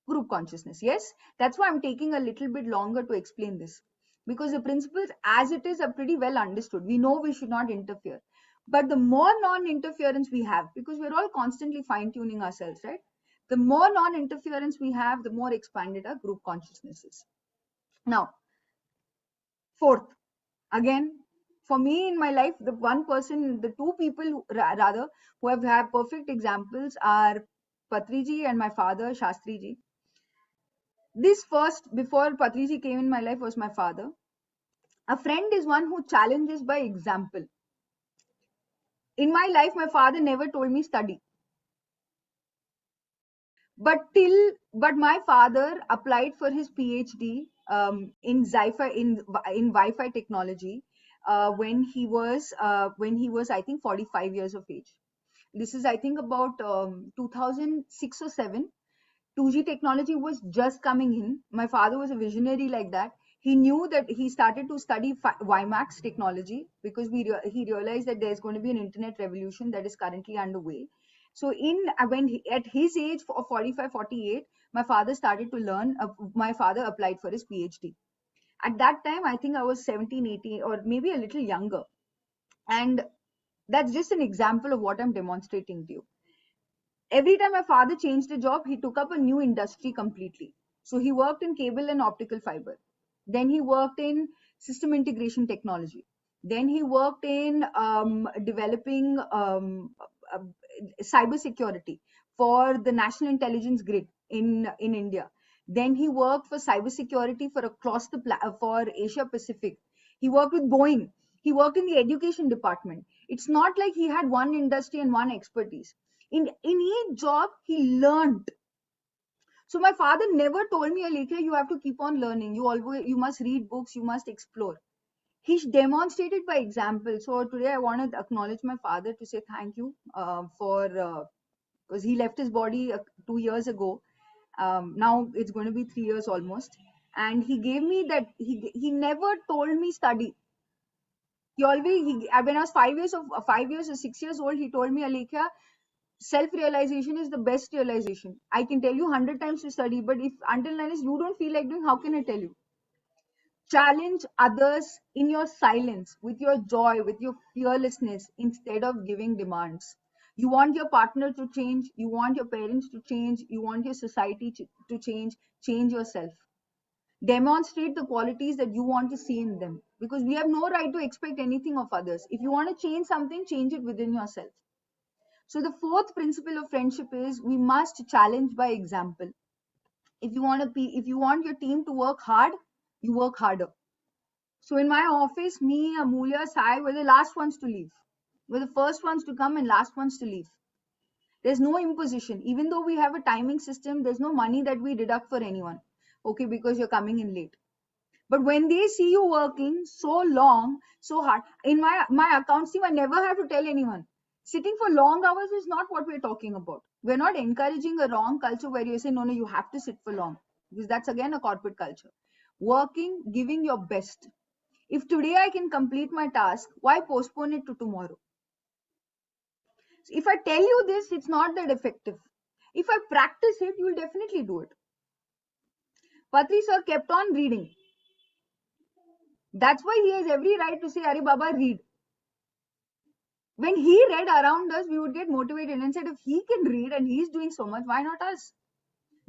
group consciousness. Yes, that's why I'm taking a little bit longer to explain this, because the principles as it is are pretty well understood. We know we should not interfere, but the more non-interference we have, because we're all constantly fine-tuning ourselves, right? The more non-interference we have, the more expanded our group consciousness is. Now, fourth, again, for me in my life, the two people rather who have had perfect examples are Patriji and my father, Shastriji. This first, before Patriji came in my life, was my father. A friend is one who challenges by example. In my life, my father never told me study. But my father applied for his PhD in Wi-Fi technology when he was, I think, 45 years of age. This is, I think, about 2006 or 7. 2G technology was just coming in. My father was a visionary like that. He knew that he started to study WiMAX technology because he realized that there's going to be an internet revolution that is currently underway. So at his age of 45, 48, my father started to learn. My father applied for his PhD. At that time, I think I was 17, 18, or maybe a little younger. And that's just an example of what I'm demonstrating to you. Every time my father changed a job, he took up a new industry completely. So he worked in cable and optical fiber. Then he worked in system integration technology. Then he worked in developing uh, cyber security for the national intelligence grid in India. Then he worked for cyber security for across for Asia Pacific. He worked with Boeing. He worked in the education department. It's not like he had one industry and one expertise. In each job he learned. So my father never told me, Alekhya, you have to keep on learning, you must read books, you must explore. He demonstrated by example. So today I want to acknowledge my father to say thank you for because he left his body 2 years ago. Now it's going to be 3 years almost, and he gave me that. He never told me study. He always when I was 5 years or 6 years old, he told me, Alekhya, self-realization is the best realization. I can tell you 100 times to study, but if until unless you don't feel like doing, how can I tell you? Challenge others in your silence, with your joy, with your fearlessness, instead of giving demands. You want your partner to change, you want your parents to change, you want your society to change yourself. Demonstrate the qualities that you want to see in them, because we have no right to expect anything of others. If you want to change something, change it within yourself. So the fourth principle of friendship is we must challenge by example. If you want your team to work hard, you work harder. So in my office, me, Amulya, Sai were the last ones to leave. We're the first ones to come and last ones to leave. There's no imposition. Even though we have a timing system, there's no money that we deduct for anyone. Okay, because you're coming in late. But when they see you working so long, so hard, in my accounts team, I never have to tell anyone. Sitting for long hours is not what we're talking about. We're not encouraging a wrong culture where you say, no, no, you have to sit for long. Because that's again a corporate culture. Working, giving your best. If today I can complete my task, why postpone it to tomorrow? If I tell you this, it's not that effective. If I practice it, you'll definitely do it. Patri sir kept on reading. That's why he has every right to say, Are Baba, read. When he read around us, we would get motivated and said, if he can read and he's doing so much, why not us?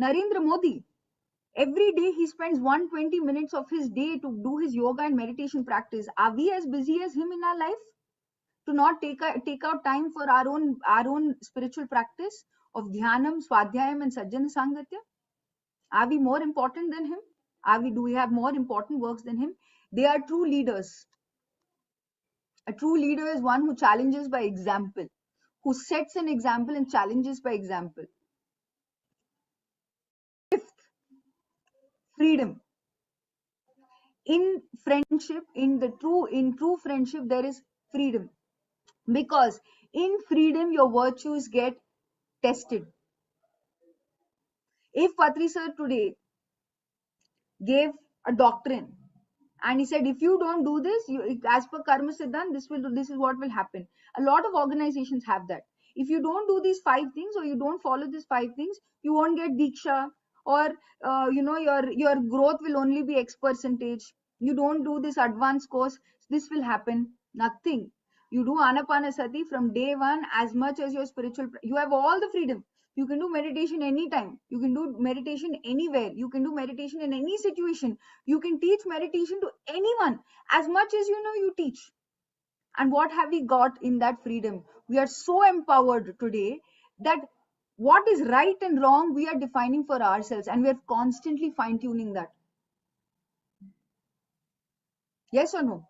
Narendra Modi, every day he spends 120 minutes of his day to do his yoga and meditation practice. Are we as busy as him in our life to not take out time for our own spiritual practice of dhyanam, swadhyayam, and sajjana sangatya? Are we more important than him? Do we have more important works than him? They are true leaders. A true leader is one who challenges by example, who sets an example and challenges by example. Fifth, freedom. In friendship, in true friendship, there is freedom. Because in freedom, your virtues get tested. If Patri sir today gave a doctrine and he said, if you don't do this, as per karma siddhant, this is what will happen. A lot of organizations have that. If you don't do these 5 things, or you don't follow these 5 things, you won't get diksha, or your growth will only be x%. You don't do this advanced course, this will happen. Nothing. You do anapanasati from day one. As much as your spiritual, you have all the freedom. You can do meditation anytime. You can do meditation anywhere. You can do meditation in any situation. You can teach meditation to anyone. As much as you know, you teach. And what have we got in that freedom? We are so empowered today that what is right and wrong, we are defining for ourselves, and we are constantly fine tuning that. Yes or no?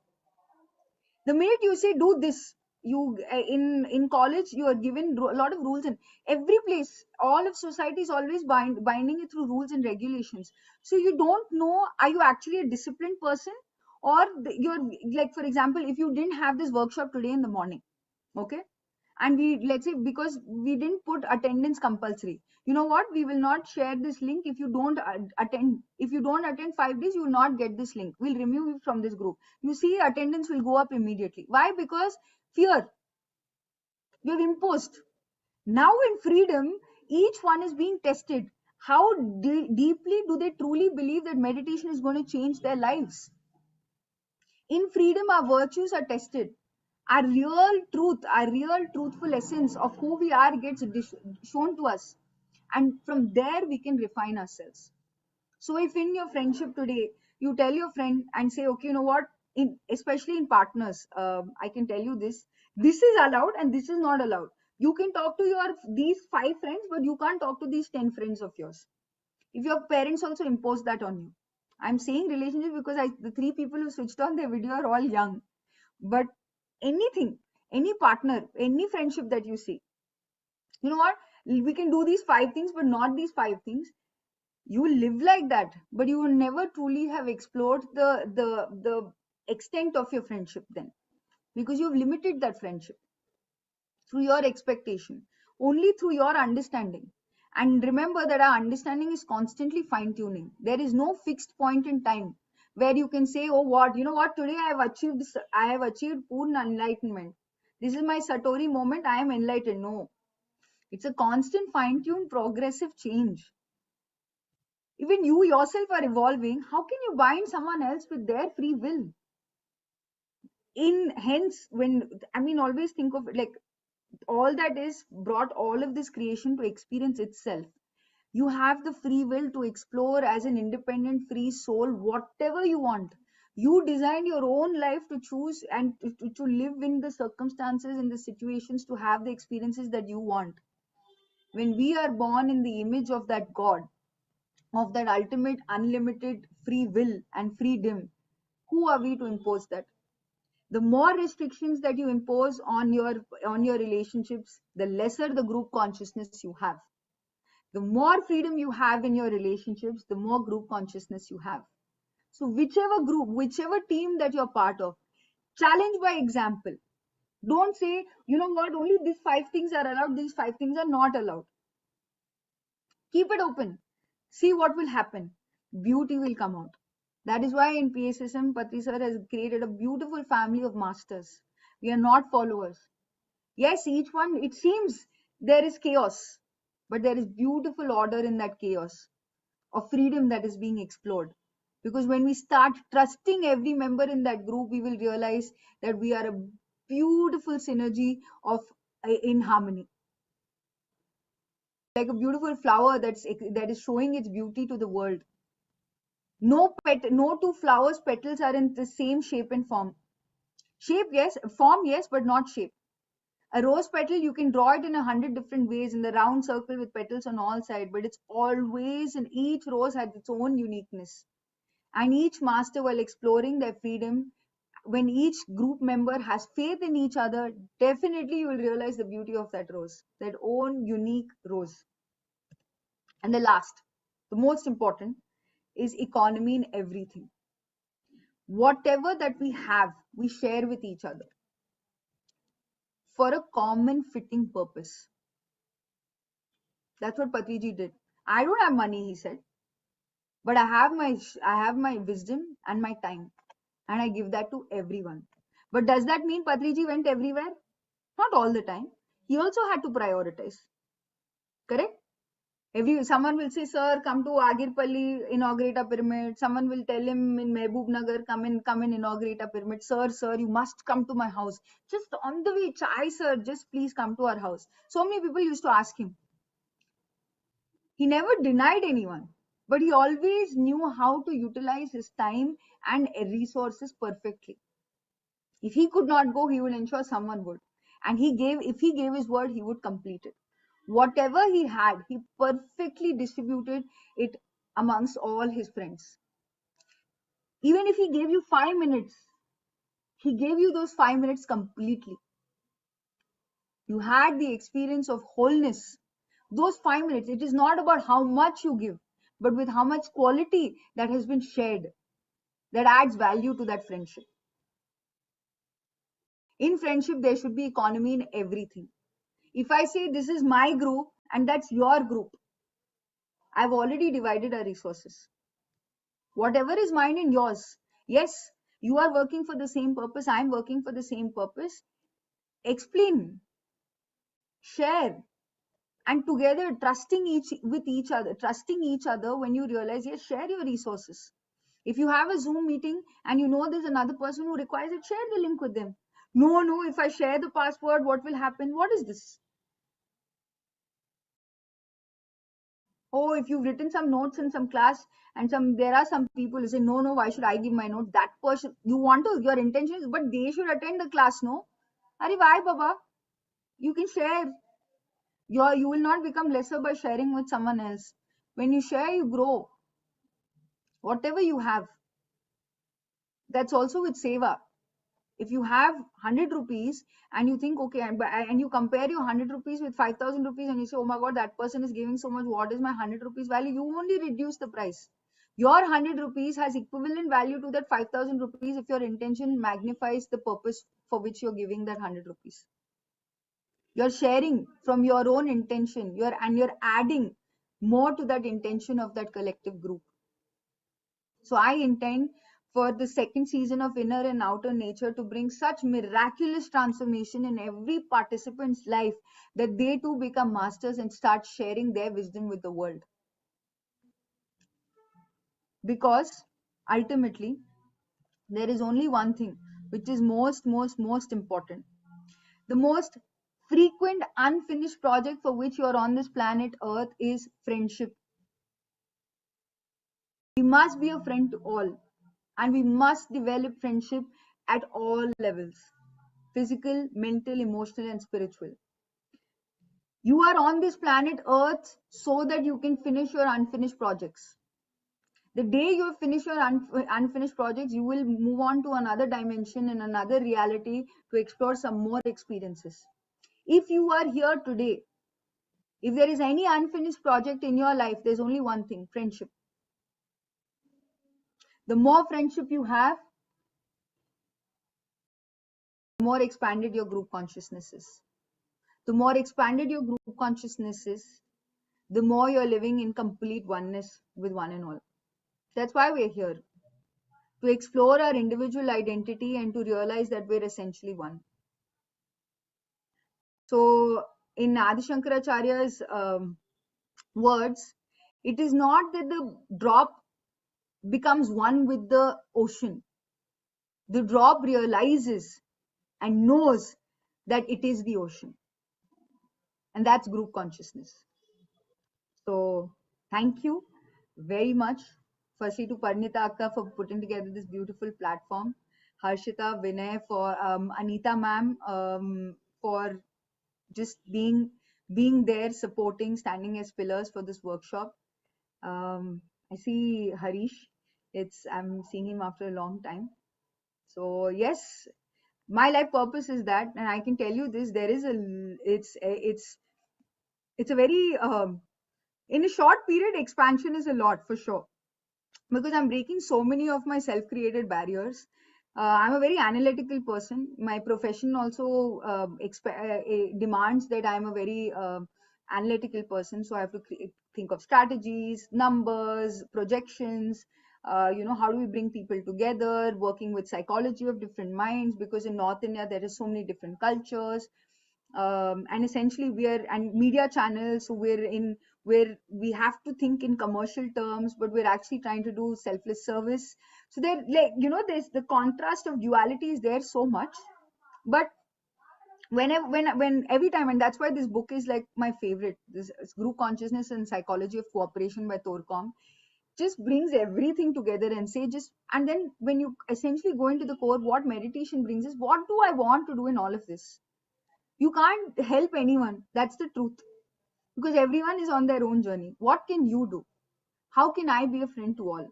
The minute you say, do this, You in college you are given a lot of rules, and every place, all of society is always binding it through rules and regulations. So you don't know, are you actually a disciplined person, or you're like, for example, if you didn't have this workshop today in the morning, okay, and we, let's say, because we didn't put attendance compulsory, you know what, we will not share this link. If you don't attend, if you don't attend 5 days, you will not get this link, we'll remove you from this group. You see, attendance will go up immediately. Why? Because fear, you have imposed. Now in freedom, each one is being tested. How deeply do they truly believe that meditation is going to change their lives? In freedom, our virtues are tested. Our real truth, our real truthful essence of who we are gets shown to us. And from there, we can refine ourselves. So, if in your friendship today, you tell your friend and say, okay, you know what, especially in partners, I can tell you this is allowed and this is not allowed. You can talk to your these 5 friends, but you can't talk to these 10 friends of yours. If your parents also impose that on you. I'm saying relationship because the 3 people who switched on their video are all young. But anything, any partner, any friendship that you see, you know what, we can do these 5 things, but not these 5 things. You live like that, but you will never truly have explored the extent of your friendship then, because you've limited that friendship through your expectation, only through your understanding. And remember that our understanding is constantly fine tuning. There is no fixed point in time where you can say, oh, what, you know what, today I have achieved Purna enlightenment. This is my Satori moment, I am enlightened. No, it's a constant fine tuned progressive change. Even you yourself are evolving. How can you bind someone else with their free will? In hence, when I mean, always think of it like all that is brought all of this creation to experience itself. You have the free will to explore as an independent, free soul, whatever you want. You design your own life to choose and to live in the circumstances, in the situations, to have the experiences that you want. When we are born in the image of that God, of that ultimate, unlimited free will and freedom, who are we to impose that? The more restrictions that you impose on your relationships, the lesser the group consciousness you have. The more freedom you have in your relationships, the more group consciousness you have. So whichever group, whichever team that you're part of, challenge by example. Don't say, you know what, only these 5 things are allowed, these 5 things are not allowed. Keep it open. See what will happen. Beauty will come out. That is why in PSSM, Patri sir has created a beautiful family of masters. We are not followers. Yes, each one, it seems there is chaos, but there is beautiful order in that chaos of freedom that is being explored. Because when we start trusting every member in that group, we will realize that we are a beautiful synergy of in harmony, like a beautiful flower that is showing its beauty to the world. No two flowers petals are in the same shape and form. Shape yes, form yes, but not shape. A rose petal, you can draw it in 100 different ways in the round circle with petals on all sides, but it's always, and each rose has its own uniqueness. And each master, while exploring their freedom, when each group member has faith in each other, definitely you will realize the beauty of that rose, that own unique rose. And the last, the most important, is economy in everything. Whatever that we have, we share with each other for a common fitting purpose. That's what Patriji did. I don't have money, he said, but I have my wisdom and my time, and I give that to everyone. But does that mean Patriji went everywhere? Not all the time. He also had to prioritize. Correct? Someone will say, "Sir, come to Agirpalli, inaugurate a pyramid." Someone will tell him in Mehboob Nagar, come and inaugurate a pyramid. Sir, you must come to my house. Just on the way, chai, sir, just please come to our house. So many people used to ask him. He never denied anyone, but he always knew how to utilize his time and resources perfectly. If he could not go, he would ensure someone would. And if he gave his word, he would complete it. Whatever he had, he perfectly distributed it amongst all his friends. Even if he gave you 5 minutes, he gave you those 5 minutes completely. You had the experience of wholeness. Those 5 minutes, it is not about how much you give, but with how much quality that has been shared that adds value to that friendship. In friendship, there should be economy in everything. If I say this is my group and that's your group, I've already divided our resources. Whatever is mine and yours. Yes, you are working for the same purpose, I'm working for the same purpose. Explain, share, and together trusting each other when you realize, yes, share your resources. If you have a Zoom meeting and you know there's another person who requires it, share the link with them. No, if I share the password, what will happen? What is this? Oh, if you've written some notes in some class and there are some people who say, no, why should I give my notes? That person, you want to, your intention is, but they should attend the class, no? Arey, why, Baba? You can share. You will not become lesser by sharing with someone else. When you share, you grow. Whatever you have. That's also with seva. If you have 100 rupees and you think, okay, and you compare your 100 rupees with 5,000 rupees and you say, oh my God, that person is giving so much. What is my 100 rupees value? You only reduce the price. Your 100 rupees has equivalent value to that 5,000 rupees if your intention magnifies the purpose for which you're giving that 100 rupees. You're sharing from your own intention. You're adding more to that intention of that collective group. So I intend for the second season of Inner and Outer Nature to bring such miraculous transformation in every participant's life that they too become masters and start sharing their wisdom with the world. Because ultimately, there is only one thing which is most important. The most frequent unfinished project for which you are on this planet Earth is friendship. We must be a friend to all, and we must develop friendship at all levels: physical, mental, emotional, and spiritual. You are on this planet Earth so that you can finish your unfinished projects. The day you finish your unfinished projects, you will move on to another dimension and another reality to explore some more experiences. If you are here today, if there is any unfinished project in your life, there's only one thing: friendship. The more friendship you have, the more expanded your group consciousness is. The more expanded your group consciousness is, the more you're living in complete oneness with one and all. That's why we're here, to explore our individual identity and to realize that we're essentially one. So, in Adi Shankaracharya's words, it is not that the drop becomes one with the ocean. The drop realizes and knows that it is the ocean. And that's group consciousness. So thank you very much, firstly to Parnita Akka for putting together this beautiful platform, Harshita, Vinay, for Anita ma'am, for just being there, supporting, standing as pillars for this workshop. I see Harish. I'm seeing him after a long time. So yes, my life purpose is that, and I can tell you this: there is it's a very in a short period, expansion is a lot for sure, because I'm breaking so many of my self-created barriers. I'm a very analytical person. My profession also demands that I'm a very analytical person. So I have to think of strategies, numbers, projections. How do we bring people together? Working with psychology of different minds, because in North India there is so many different cultures. And essentially we are and media channels, so we're in where we have to think in commercial terms, but we're actually trying to do selfless service. So there, there's the contrast of duality is there so much. But whenever when every time, and that's why this book is like my favorite, this Group Consciousness and Psychology of Cooperation by Thorcom, just brings everything together and say just, and then when you essentially go into the core, what meditation brings is, what do I want to do in all of this? You can't help anyone, that's the truth, because everyone is on their own journey. What can you do? How can I be a friend to all?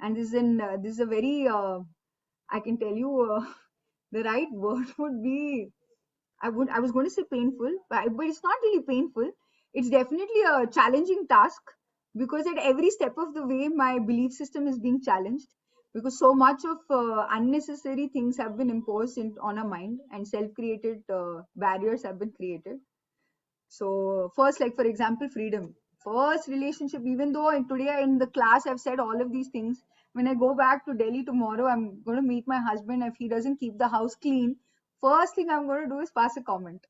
And this is a very I can tell you the right word would be, I was going to say painful, but it's not really painful. It's definitely a challenging task, because at every step of the way, my belief system is being challenged, because so much of unnecessary things have been imposed on our mind, and self-created barriers have been created. So first, like for example, freedom. First relationship, even though today in the class I've said all of these things, when I go back to Delhi tomorrow, I'm going to meet my husband. If he doesn't keep the house clean, first thing I'm going to do is pass a comment.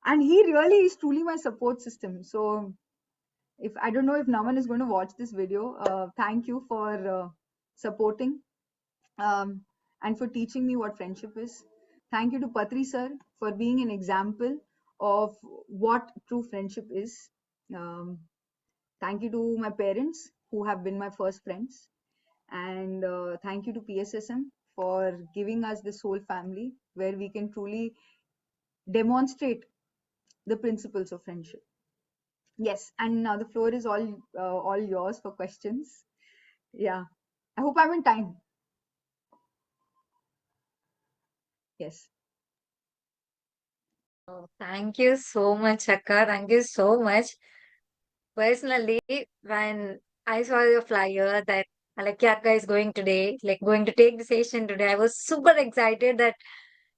And he really is truly my support system. So if I don't know if Naman is going to watch this video, thank you for supporting, um, and for teaching me what friendship is. Thank you to Patri sir for being an example of what true friendship is. Um, Thank you to my parents who have been my first friends. And thank you to PSSM for giving us this whole family where we can truly demonstrate the principles of friendship. Yes, and now the floor is all yours for questions. Yeah, I hope I'm in time. Yes. Oh, thank you so much, Akka. Thank you so much. Personally, when I saw your flyer that Alekhya Akka is going today, like going to take the session today, I was super excited that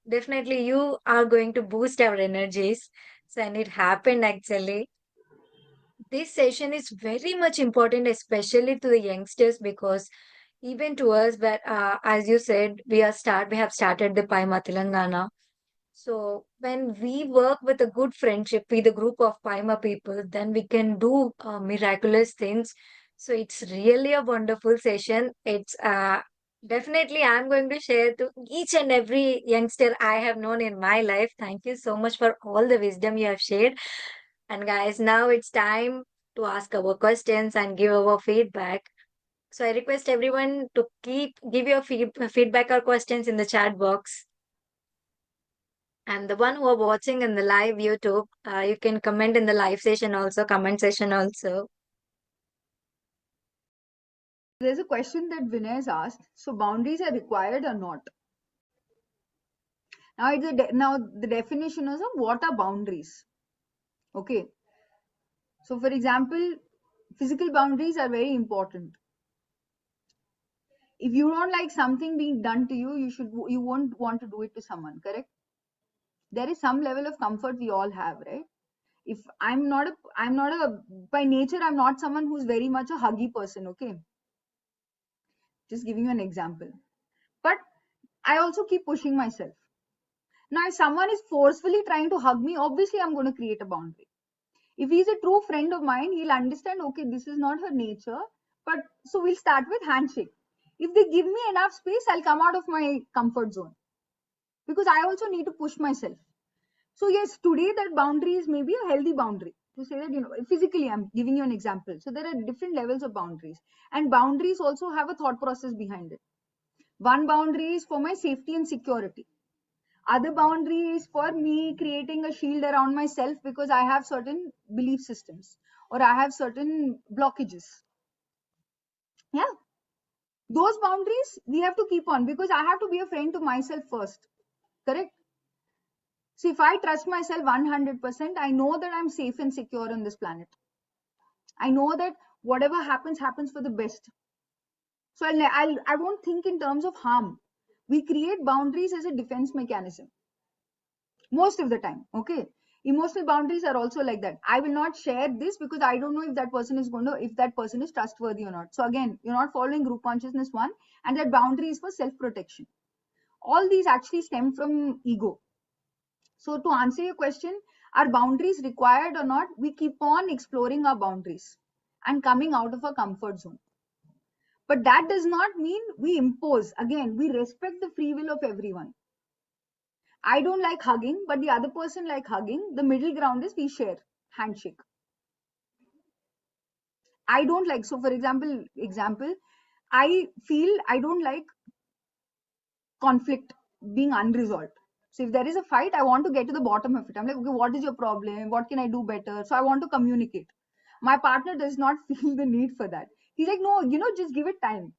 definitely you are going to boost our energies. So, and it happened actually. This session is very much important, especially to the youngsters, because even to us, but as you said, we have started the Paima Telangana. So when we work with a good friendship with a group of Paima people, then we can do miraculous things. So it's really a wonderful session. It's definitely I'm going to share to each and every youngster I have known in my life. Thank you so much for all the wisdom you have shared. And guys, now it's time to ask our questions and give our feedback. So I request everyone to give your feedback or questions in the chat box. And the one who are watching in the live YouTube, you can comment in the live session also, comment session also. There's a question that Vinay has asked. So boundaries are required or not? Now, now the definition is of what are boundaries. Okay. So, for example, physical boundaries are very important. If you don't like something being done to you, you won't want to do it to someone. Correct? There is some level of comfort we all have, right? If I'm not a by nature, I'm not someone who's very much a huggy person. Okay, just giving you an example. But I also keep pushing myself. Now, if someone is forcefully trying to hug me, obviously I'm going to create a boundary. If he's a true friend of mine, he'll understand, okay, this is not her nature. But so we'll start with handshake. If they give me enough space, I'll come out of my comfort zone, because I also need to push myself. So yes, today that boundary is maybe a healthy boundary. To say that, physically, I'm giving you an example. So there are different levels of boundaries, and boundaries also have a thought process behind it. One boundary is for my safety and security. Other boundary is for me creating a shield around myself because I have certain belief systems or I have certain blockages. Yeah, those boundaries we have to keep on, because I have to be a friend to myself first. Correct? So if I trust myself 100%, I know that I'm safe and secure on this planet. I know that whatever happens, happens for the best. So I won't think in terms of harm. We create boundaries as a defense mechanism most of the time. Okay. Emotional boundaries are also like that. I will not share this because I don't know if that person is trustworthy or not. So again, you're not following group consciousness one, and that boundary is for self-protection. All these actually stem from ego. So to answer your question, are boundaries required or not? We keep on exploring our boundaries and coming out of our comfort zone. But that does not mean we impose. Again, we respect the free will of everyone. I don't like hugging, but the other person like hugging. The middle ground is we share handshake. I don't like. So, for example, I feel I don't like conflict being unresolved. So, if there is a fight, I want to get to the bottom of it. I'm like, okay, what is your problem? What can I do better? So, I want to communicate. My partner does not feel the need for that. He's like, no, just give it time.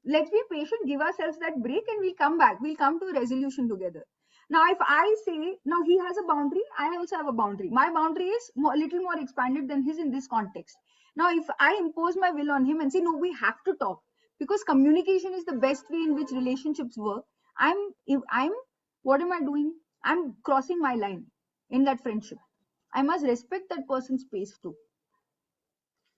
Let's be patient, give ourselves that break, and we'll come back. We'll come to a resolution together. Now, if I say, now he has a boundary, I also have a boundary. My boundary is a little more expanded than his in this context. Now, if I impose my will on him and say, no, we have to talk, because communication is the best way in which relationships work, what am I doing? I'm crossing my line in that friendship. I must respect that person's space too.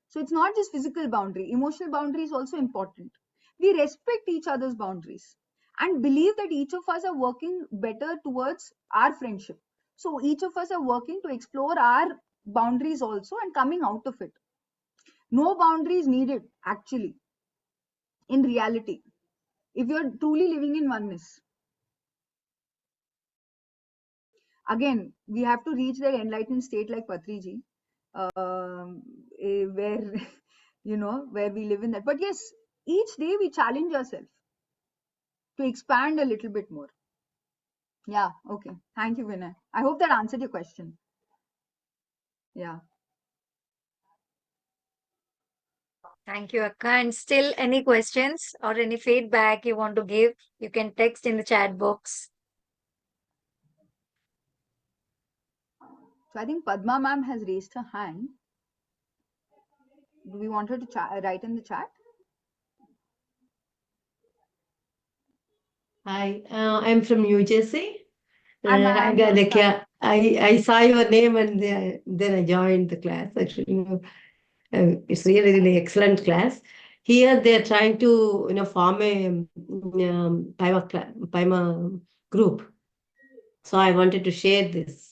So it's not just physical boundary, emotional boundary is also important. We respect each other's boundaries and believe that each of us are working better towards our friendship. So each of us are working to explore our boundaries also and coming out of it. No boundaries needed actually in reality if you're truly living in oneness. Again, we have to reach that enlightened state like Patriji, where where we live in that. But yes, each day we challenge ourselves to expand a little bit more. Yeah, okay. Thank you, Vinay. I hope that answered your question. Yeah. Thank you, Akka. And still, any questions or any feedback you want to give, you can text in the chat box. So I think Padma ma'am has raised her hand. Do we want her to write in the chat? Hi, I'm from New Jersey. Hi, Hi, ma'am. Namaskar. Alekhya. I saw your name and then I joined the class. Actually, it's really, really excellent class. Here they're trying to, form a Paima group. So I wanted to share this,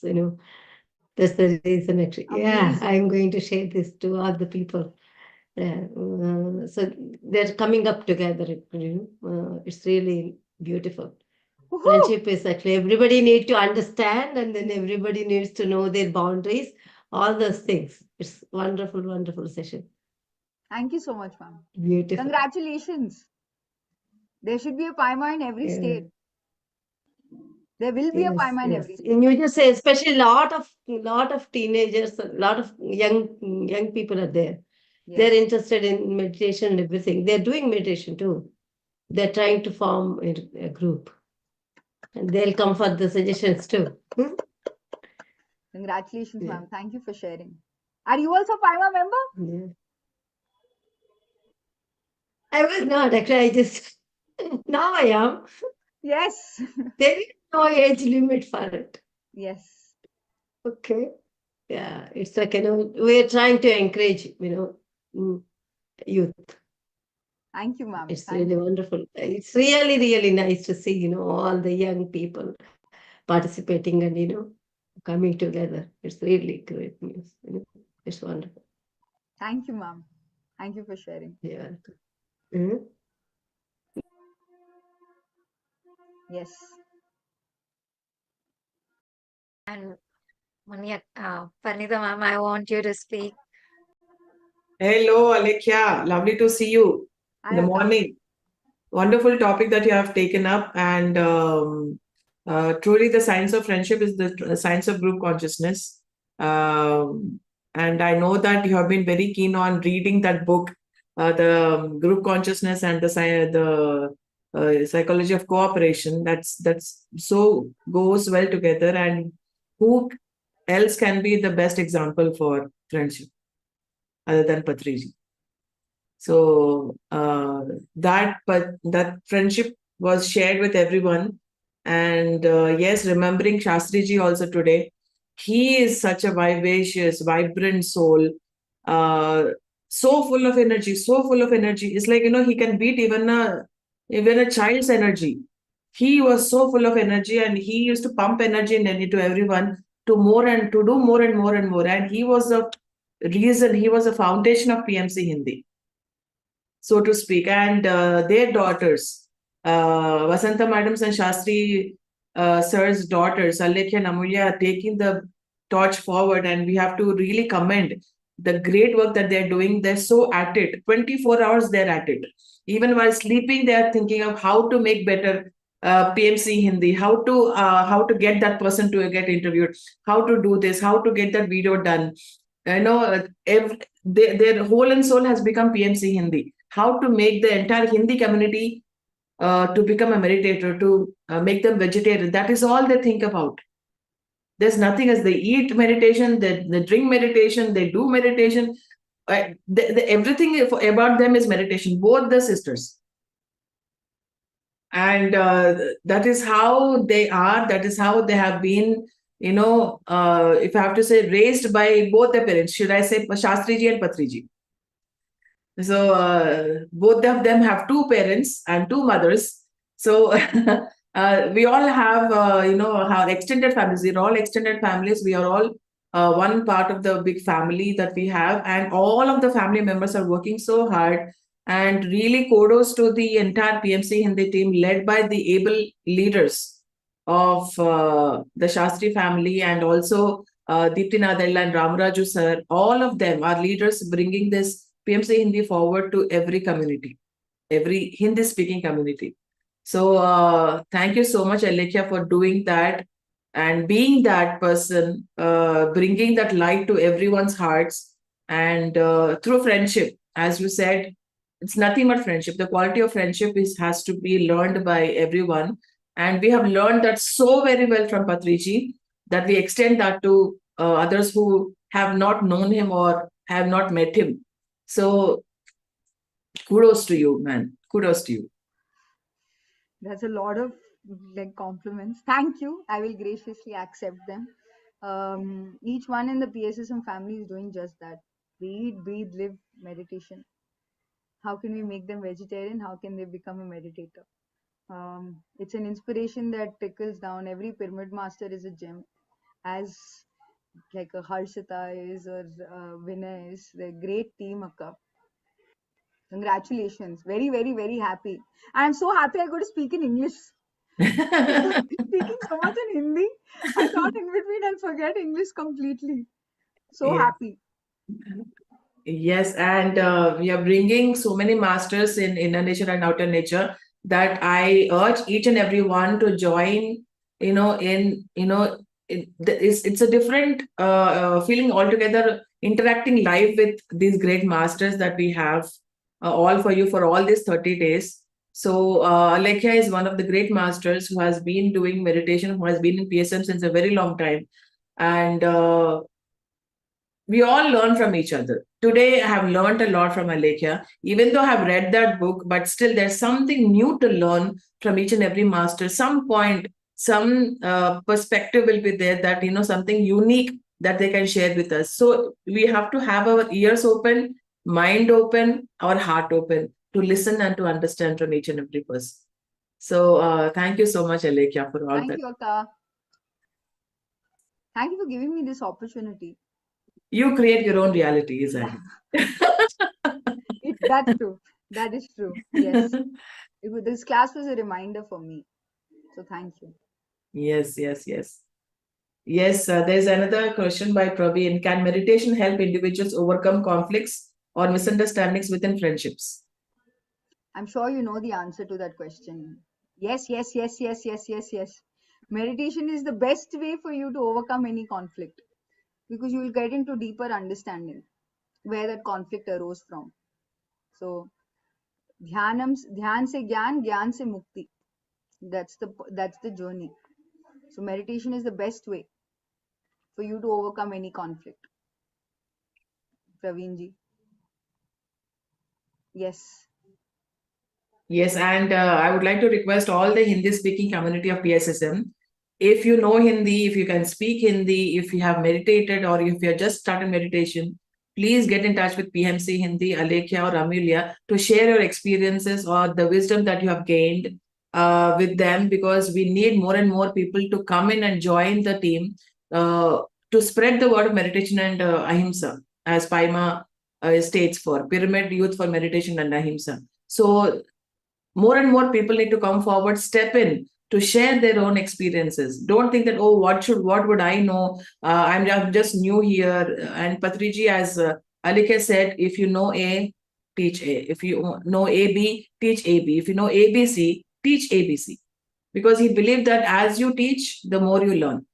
that's the reason actually. Yeah, Amazing. I'm going to share this to all the people. Yeah, so they're coming up together. It's really beautiful. Woohoo! Friendship is actually everybody need to understand, and then everybody needs to know their boundaries, all those things. It's wonderful, wonderful session. Thank you so much, ma'am. Beautiful. Congratulations. There should be a Paima in every Yeah. state. There will be a Yes, Paima in yes. every state. In New Jersey, especially lot of teenagers, a lot of young people are there. They're Yes. interested in meditation and everything. They're doing meditation too. They're trying to form a group, and they'll come for the suggestions too. Congratulations, Yeah. ma'am. Thank you for sharing. Are you also a Paima member? Yeah. I was not actually. I just now I am. Yes. There is no age limit for it. Yes. Okay. Yeah, it's like we're trying to encourage youth. Thank you, ma'am. It's Thank really you. wonderful. It's really, really nice to see, all the young people participating and, coming together. It's really great news. It's wonderful. Thank you, ma'am. Thank you for sharing. Yeah. Mhm. Yes. And Panita ma'am, I want you to speak. Hello, Alekhya. Lovely to see you in Hi, the Akka. morning. Wonderful topic that you have taken up. And truly, the science of friendship is the science of group consciousness. And I know that you have been very keen on reading that book, the group consciousness and the psychology of cooperation. That's so goes well together. And who else can be the best example for friendship other than Patriji? So that friendship was shared with everyone, and yes, remembering Shastri ji also today, he is such a vivacious, vibrant soul, uh, so full of energy, so full of energy. It's like he can beat even a child's energy. He was so full of energy, and he used to pump energy into everyone to more and to do more and more and more. And he was the reason, he was the foundation of PMC Hindi, so to speak, and their daughters, Vasanta Madams and Shastri Sir's daughters, Alekhya and Amulya, are taking the torch forward, and we have to really commend the great work that they're doing. They're so at it. 24 hours they're at it. Even while sleeping, they're thinking of how to make better PMC Hindi, how to get that person to get interviewed, how to do this, how to get that video done. Their whole and soul has become PMC Hindi. How to make the entire Hindi community to become a meditator, to make them vegetarian. That is all they think about. There's nothing as they eat meditation, they drink meditation, they do meditation. Everything about them is meditation, both the sisters. And that is how they are, that is how they have been, if I have to say, raised by both their parents. Should I say Shastriji and Patriji? So both of them have two parents and two mothers. So we all have, our extended families. We're all extended families. We are all one part of the big family that we have. And all of the family members are working so hard. And really kudos to the entire PMC Hindi team led by the able leaders of the Shastri family, and also Deepti Nadella and Ramaraju sir. All of them are leaders bringing this PMC Hindi forward to every community, every Hindi speaking community. So thank you so much, Alekhya, for doing that and being that person, bringing that light to everyone's hearts, and through friendship. As you said, it's nothing but friendship. The quality of friendship has to be learned by everyone. And we have learned that so very well from Patriji, that we extend that to others who have not known him or have not met him. So kudos to you, man. Kudos to you. That's a lot of compliments. Thank you. I will graciously accept them. Each one in the PSSM family is doing just that. Eat, breathe, live meditation. How can we make them vegetarian? How can they become a meditator? It's an inspiration that trickles down. Every pyramid master is a gem, as like a Harshita is, or Vinay is. They're a great team, Akka. Congratulations. Very, very, very happy. I'm so happy I got to speak in English. Speaking so much in Hindi, I thought in between I'll forget English completely. So happy. Yes, and we are bringing so many masters in inner nature and outer nature that I urge each and every one to join. It's a different feeling altogether, interacting live with these great masters that we have all for you for all these 30 days. So Alekhya is one of the great masters who has been doing meditation, who has been in PSM since a very long time. And we all learn from each other. Today, I have learned a lot from Alekhya, even though I have read that book, but still there's something new to learn from each and every master. Some point, some perspective will be there that, something unique that they can share with us. So we have to have our ears open, mind open, our heart open to listen and to understand from each and every person. So thank you so much, Alekhya, for all that. Thank you, Akka. Thank you for giving me this opportunity. You create your own reality, isn't it? That's true. That is true. Yes. This class was a reminder for me. So thank you. Yes. Yes, there's another question by Praveen. Can meditation help individuals overcome conflicts or misunderstandings within friendships? I'm sure you know the answer to that question. Yes. Meditation is the best way for you to overcome any conflict, because you will get into deeper understanding where that conflict arose from. So, dhyan se gyan, gyan se mukti. That's the journey. So, meditation is the best way for you to overcome any conflict. Praveenji. Yes. Yes, and I would like to request all the Hindi-speaking community of PSSM, if you know Hindi, if you can speak Hindi, if you have meditated or if you have just started meditation, please get in touch with PMC Hindi, Alekhya or Amelia to share your experiences or the wisdom that you have gained with them, because we need more and more people to come in and join the team to spread the word of meditation and ahimsa, as Paima states for Pyramid Youth for Meditation and Ahimsa. So more and more people need to come forward, step in to share their own experiences. Don't think that, oh, what would I know? I'm just new here. And Patriji, as Alekhya said, if you know A, teach A. If you know AB, teach AB. If you know ABC, teach ABC. Because he believed that as you teach, the more you learn.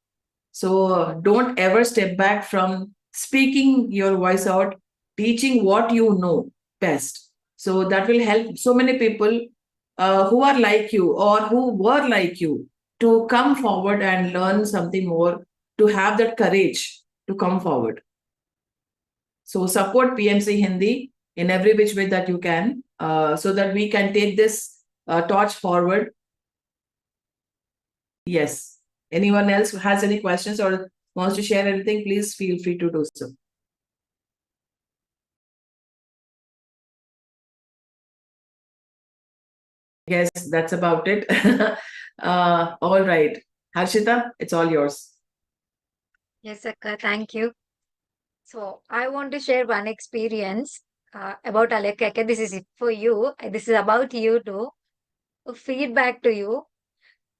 So don't ever step back from speaking your voice out, teaching what you know best. So that will help so many people who are like you or who were like you to come forward and learn something more, to have that courage to come forward. So support PMC Hindi in every which way that you can, so that we can take this torch forward. Yes. Anyone else who has any questions or wants to share anything, please feel free to do so. Yes, that's about it. All right. Harshita, it's all yours. Yes, Akka, thank you. So I want to share one experience about Alekhya. This is for you. This is about you too. A feedback to you.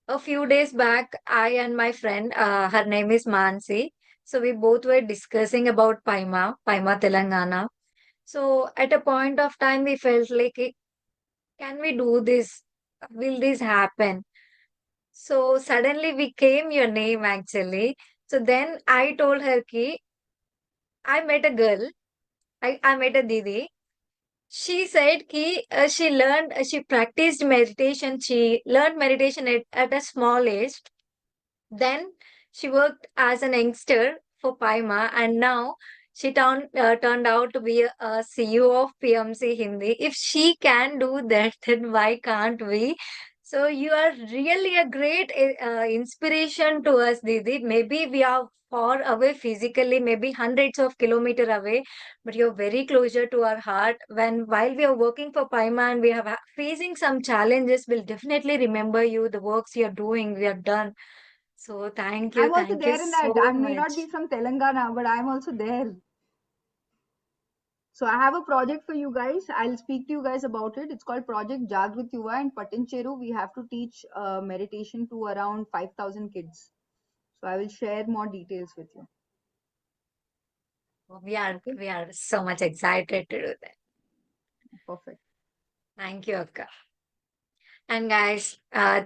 A few days back, I and my friend, her name is Mansi. So we both were discussing about Paima Telangana. So at a point of time, we felt like, can we do this? Will this happen? So suddenly we came your name actually. So then I told her ki I met a girl. I met a Didi. She said ki she practiced meditation. She learned meditation at a small age. Then she worked as an youngster for Paima, and now she turned out to be a CEO of PMC Hindi. If she can do that, then why can't we? So you are really a great inspiration to us, Didi. Maybe we are far away physically, maybe hundreds of kilometers away, but you're very closer to our heart. While we are working for Paima and we have facing some challenges, we'll definitely remember you, the works you're doing, we have done. So I'm also thank you there in that. so I may not be much. from Telangana, but I'm also there. So I have a project for you guys. I'll speak to you guys about it. It's called Project Jag with Yuva in Patincheru. We have to teach meditation to around 5,000 kids. So I will share more details with you. Okay. We are so much excited to do that. Perfect. Thank you, Akka. And guys,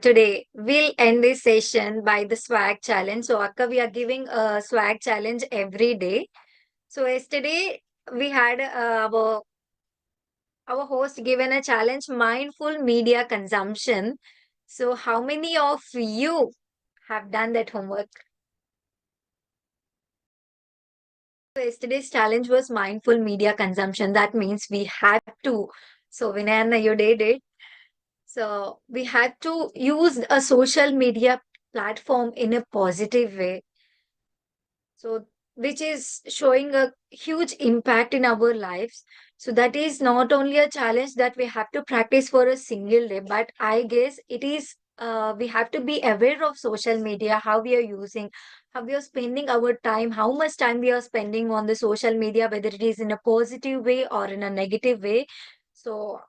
today we'll end this session by the swag challenge. So Akka, we are giving a swag challenge every day. So yesterday we had our host given a challenge, mindful media consumption. So how many of you have done that homework? Yesterday's challenge was mindful media consumption. That means we had to. So, Vinayana, you did it. So, we had to use a social media platform in a positive way. So, which is showing a huge impact in our lives. So, that is not only a challenge that we have to practice for a single day, but I guess it is we have to be aware of social media, how we are using, how we are spending our time, how much time we are spending on the social media, whether it is in a positive way or in a negative way. So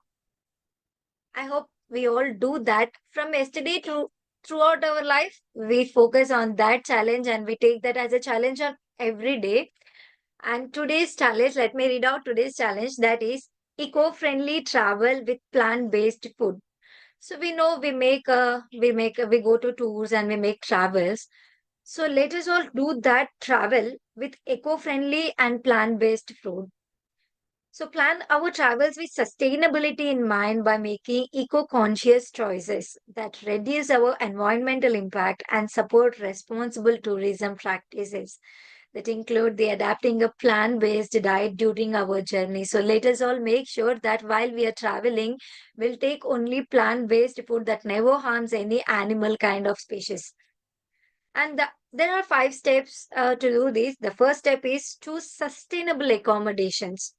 I hope we all do that from yesterday to throughout our life. We focus on that challenge and we take that as a challenge on every day. And today's challenge, let me read out today's challenge, that is eco-friendly travel with plant-based food. So we know we go to tours and we make travels. So let us all do that travel with eco-friendly and plant-based food. So plan our travels with sustainability in mind by making eco-conscious choices that reduce our environmental impact and support responsible tourism practices that include the adapting a plant-based diet during our journey. So let us all make sure that while we are traveling, we'll take only plant-based food that never harms any animal kind of species. And there are 5 steps to do this. The first step is choose sustainable accommodations.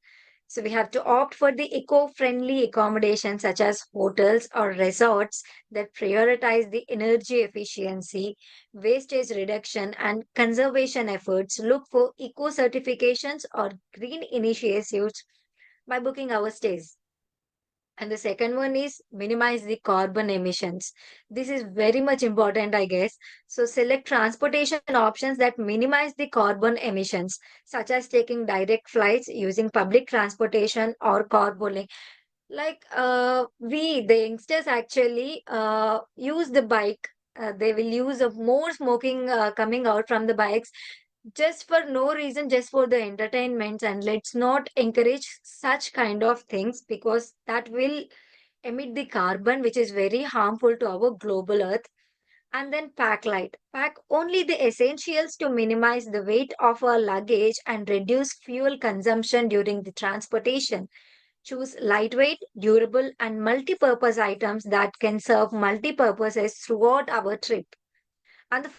So we have to opt for the eco-friendly accommodations such as hotels or resorts that prioritize the energy efficiency, wastage reduction, and conservation efforts. Look for eco certifications or green initiatives by booking our stays. And the second one is minimize the carbon emissions. This is very much important, I guess. So select transportation options that minimize the carbon emissions, such as taking direct flights, using public transportation, or carpooling. Like the youngsters actually use the bike. They will use more smoking coming out from the bikes just for no reason, just for the entertainment. And let's not encourage such kind of things because that will emit the carbon which is very harmful to our global earth. And then pack light. Pack only the essentials to minimize the weight of our luggage and reduce fuel consumption during the transportation. Choose lightweight, durable, and multi-purpose items that can serve multi-purposes throughout our trip. And the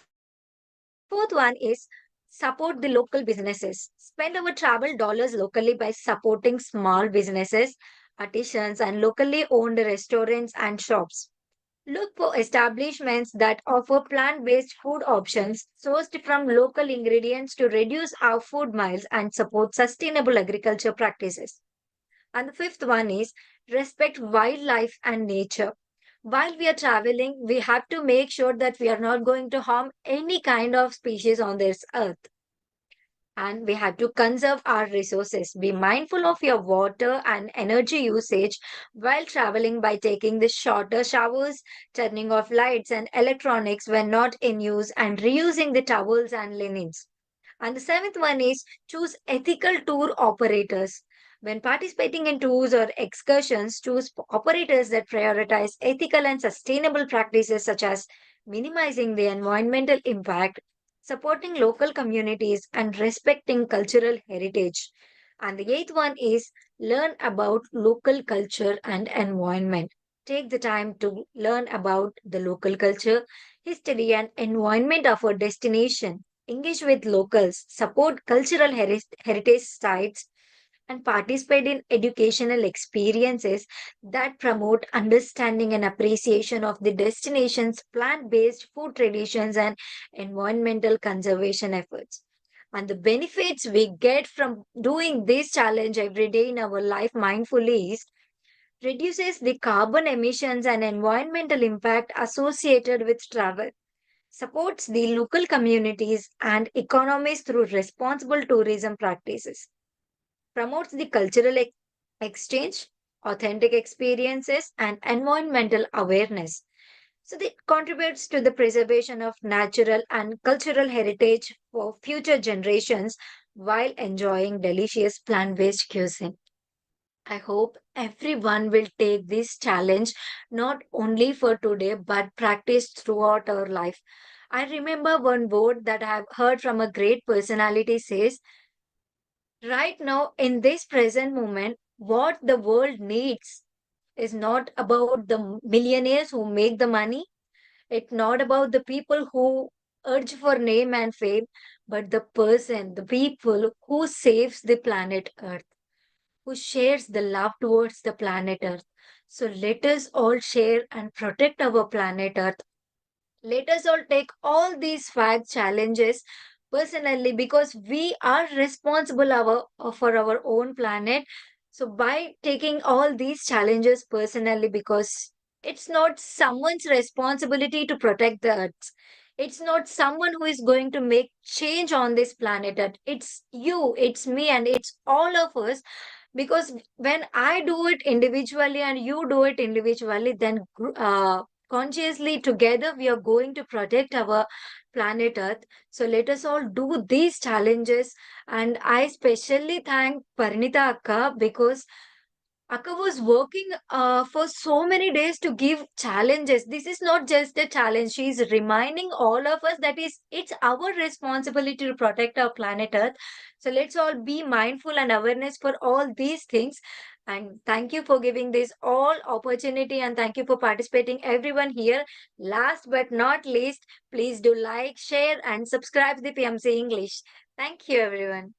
fourth one is support the local businesses. Spend our travel dollars locally by supporting small businesses, artisans, and locally owned restaurants and shops. Look for establishments that offer plant based food options sourced from local ingredients to reduce our food miles and support sustainable agriculture practices. And the fifth one is respect wildlife and nature. While we are traveling, we have to make sure that we are not going to harm any kind of species on this earth. And we have to conserve our resources. Be mindful of your water and energy usage while traveling by taking the shorter showers, turning off lights and electronics when not in use, and reusing the towels and linens. And the seventh one is choose ethical tour operators. When participating in tours or excursions, choose operators that prioritize ethical and sustainable practices such as minimizing the environmental impact, supporting local communities, and respecting cultural heritage. And the eighth one is learn about local culture and environment. Take the time to learn about the local culture, history, and environment of our destination. Engage with locals, support cultural heritage sites, and participate in educational experiences that promote understanding and appreciation of the destination's plant based food traditions and environmental conservation efforts. And the benefits we get from doing this challenge every day in our life mindfully is reduces the carbon emissions and environmental impact associated with travel, supports the local communities and economies through responsible tourism practices, promotes the cultural exchange, authentic experiences, and environmental awareness. So, it contributes to the preservation of natural and cultural heritage for future generations while enjoying delicious plant based cuisine. I hope everyone will take this challenge not only for today but practice throughout our life. I remember one word that I have heard from a great personality says, right now in this present moment, what the world needs is not about the millionaires who make the money, it's not about the people who urge for name and fame, but the person, the people who saves the planet Earth, who shares the love towards the planet Earth. So let us all share and protect our planet Earth. Let us all take all these five challenges personally because we are responsible for our own planet. So by taking all these challenges personally, because it's not someone's responsibility to protect the earth. It's not someone who is going to make change on this planet Earth. It's you, it's me, and it's all of us, because when I do it individually and you do it individually, then consciously together we are going to protect our planet Earth. So let us all do these challenges. And I especially thank Parinita Akka because Akka was working for so many days to give challenges. This is not just a challenge. She is reminding all of us that is it's our responsibility to protect our planet Earth. So let's all be mindful and awareness for all these things. And thank you for giving this all opportunity and thank you for participating everyone here. Last but not least, please do like, share and subscribe to the PMC English. Thank you everyone.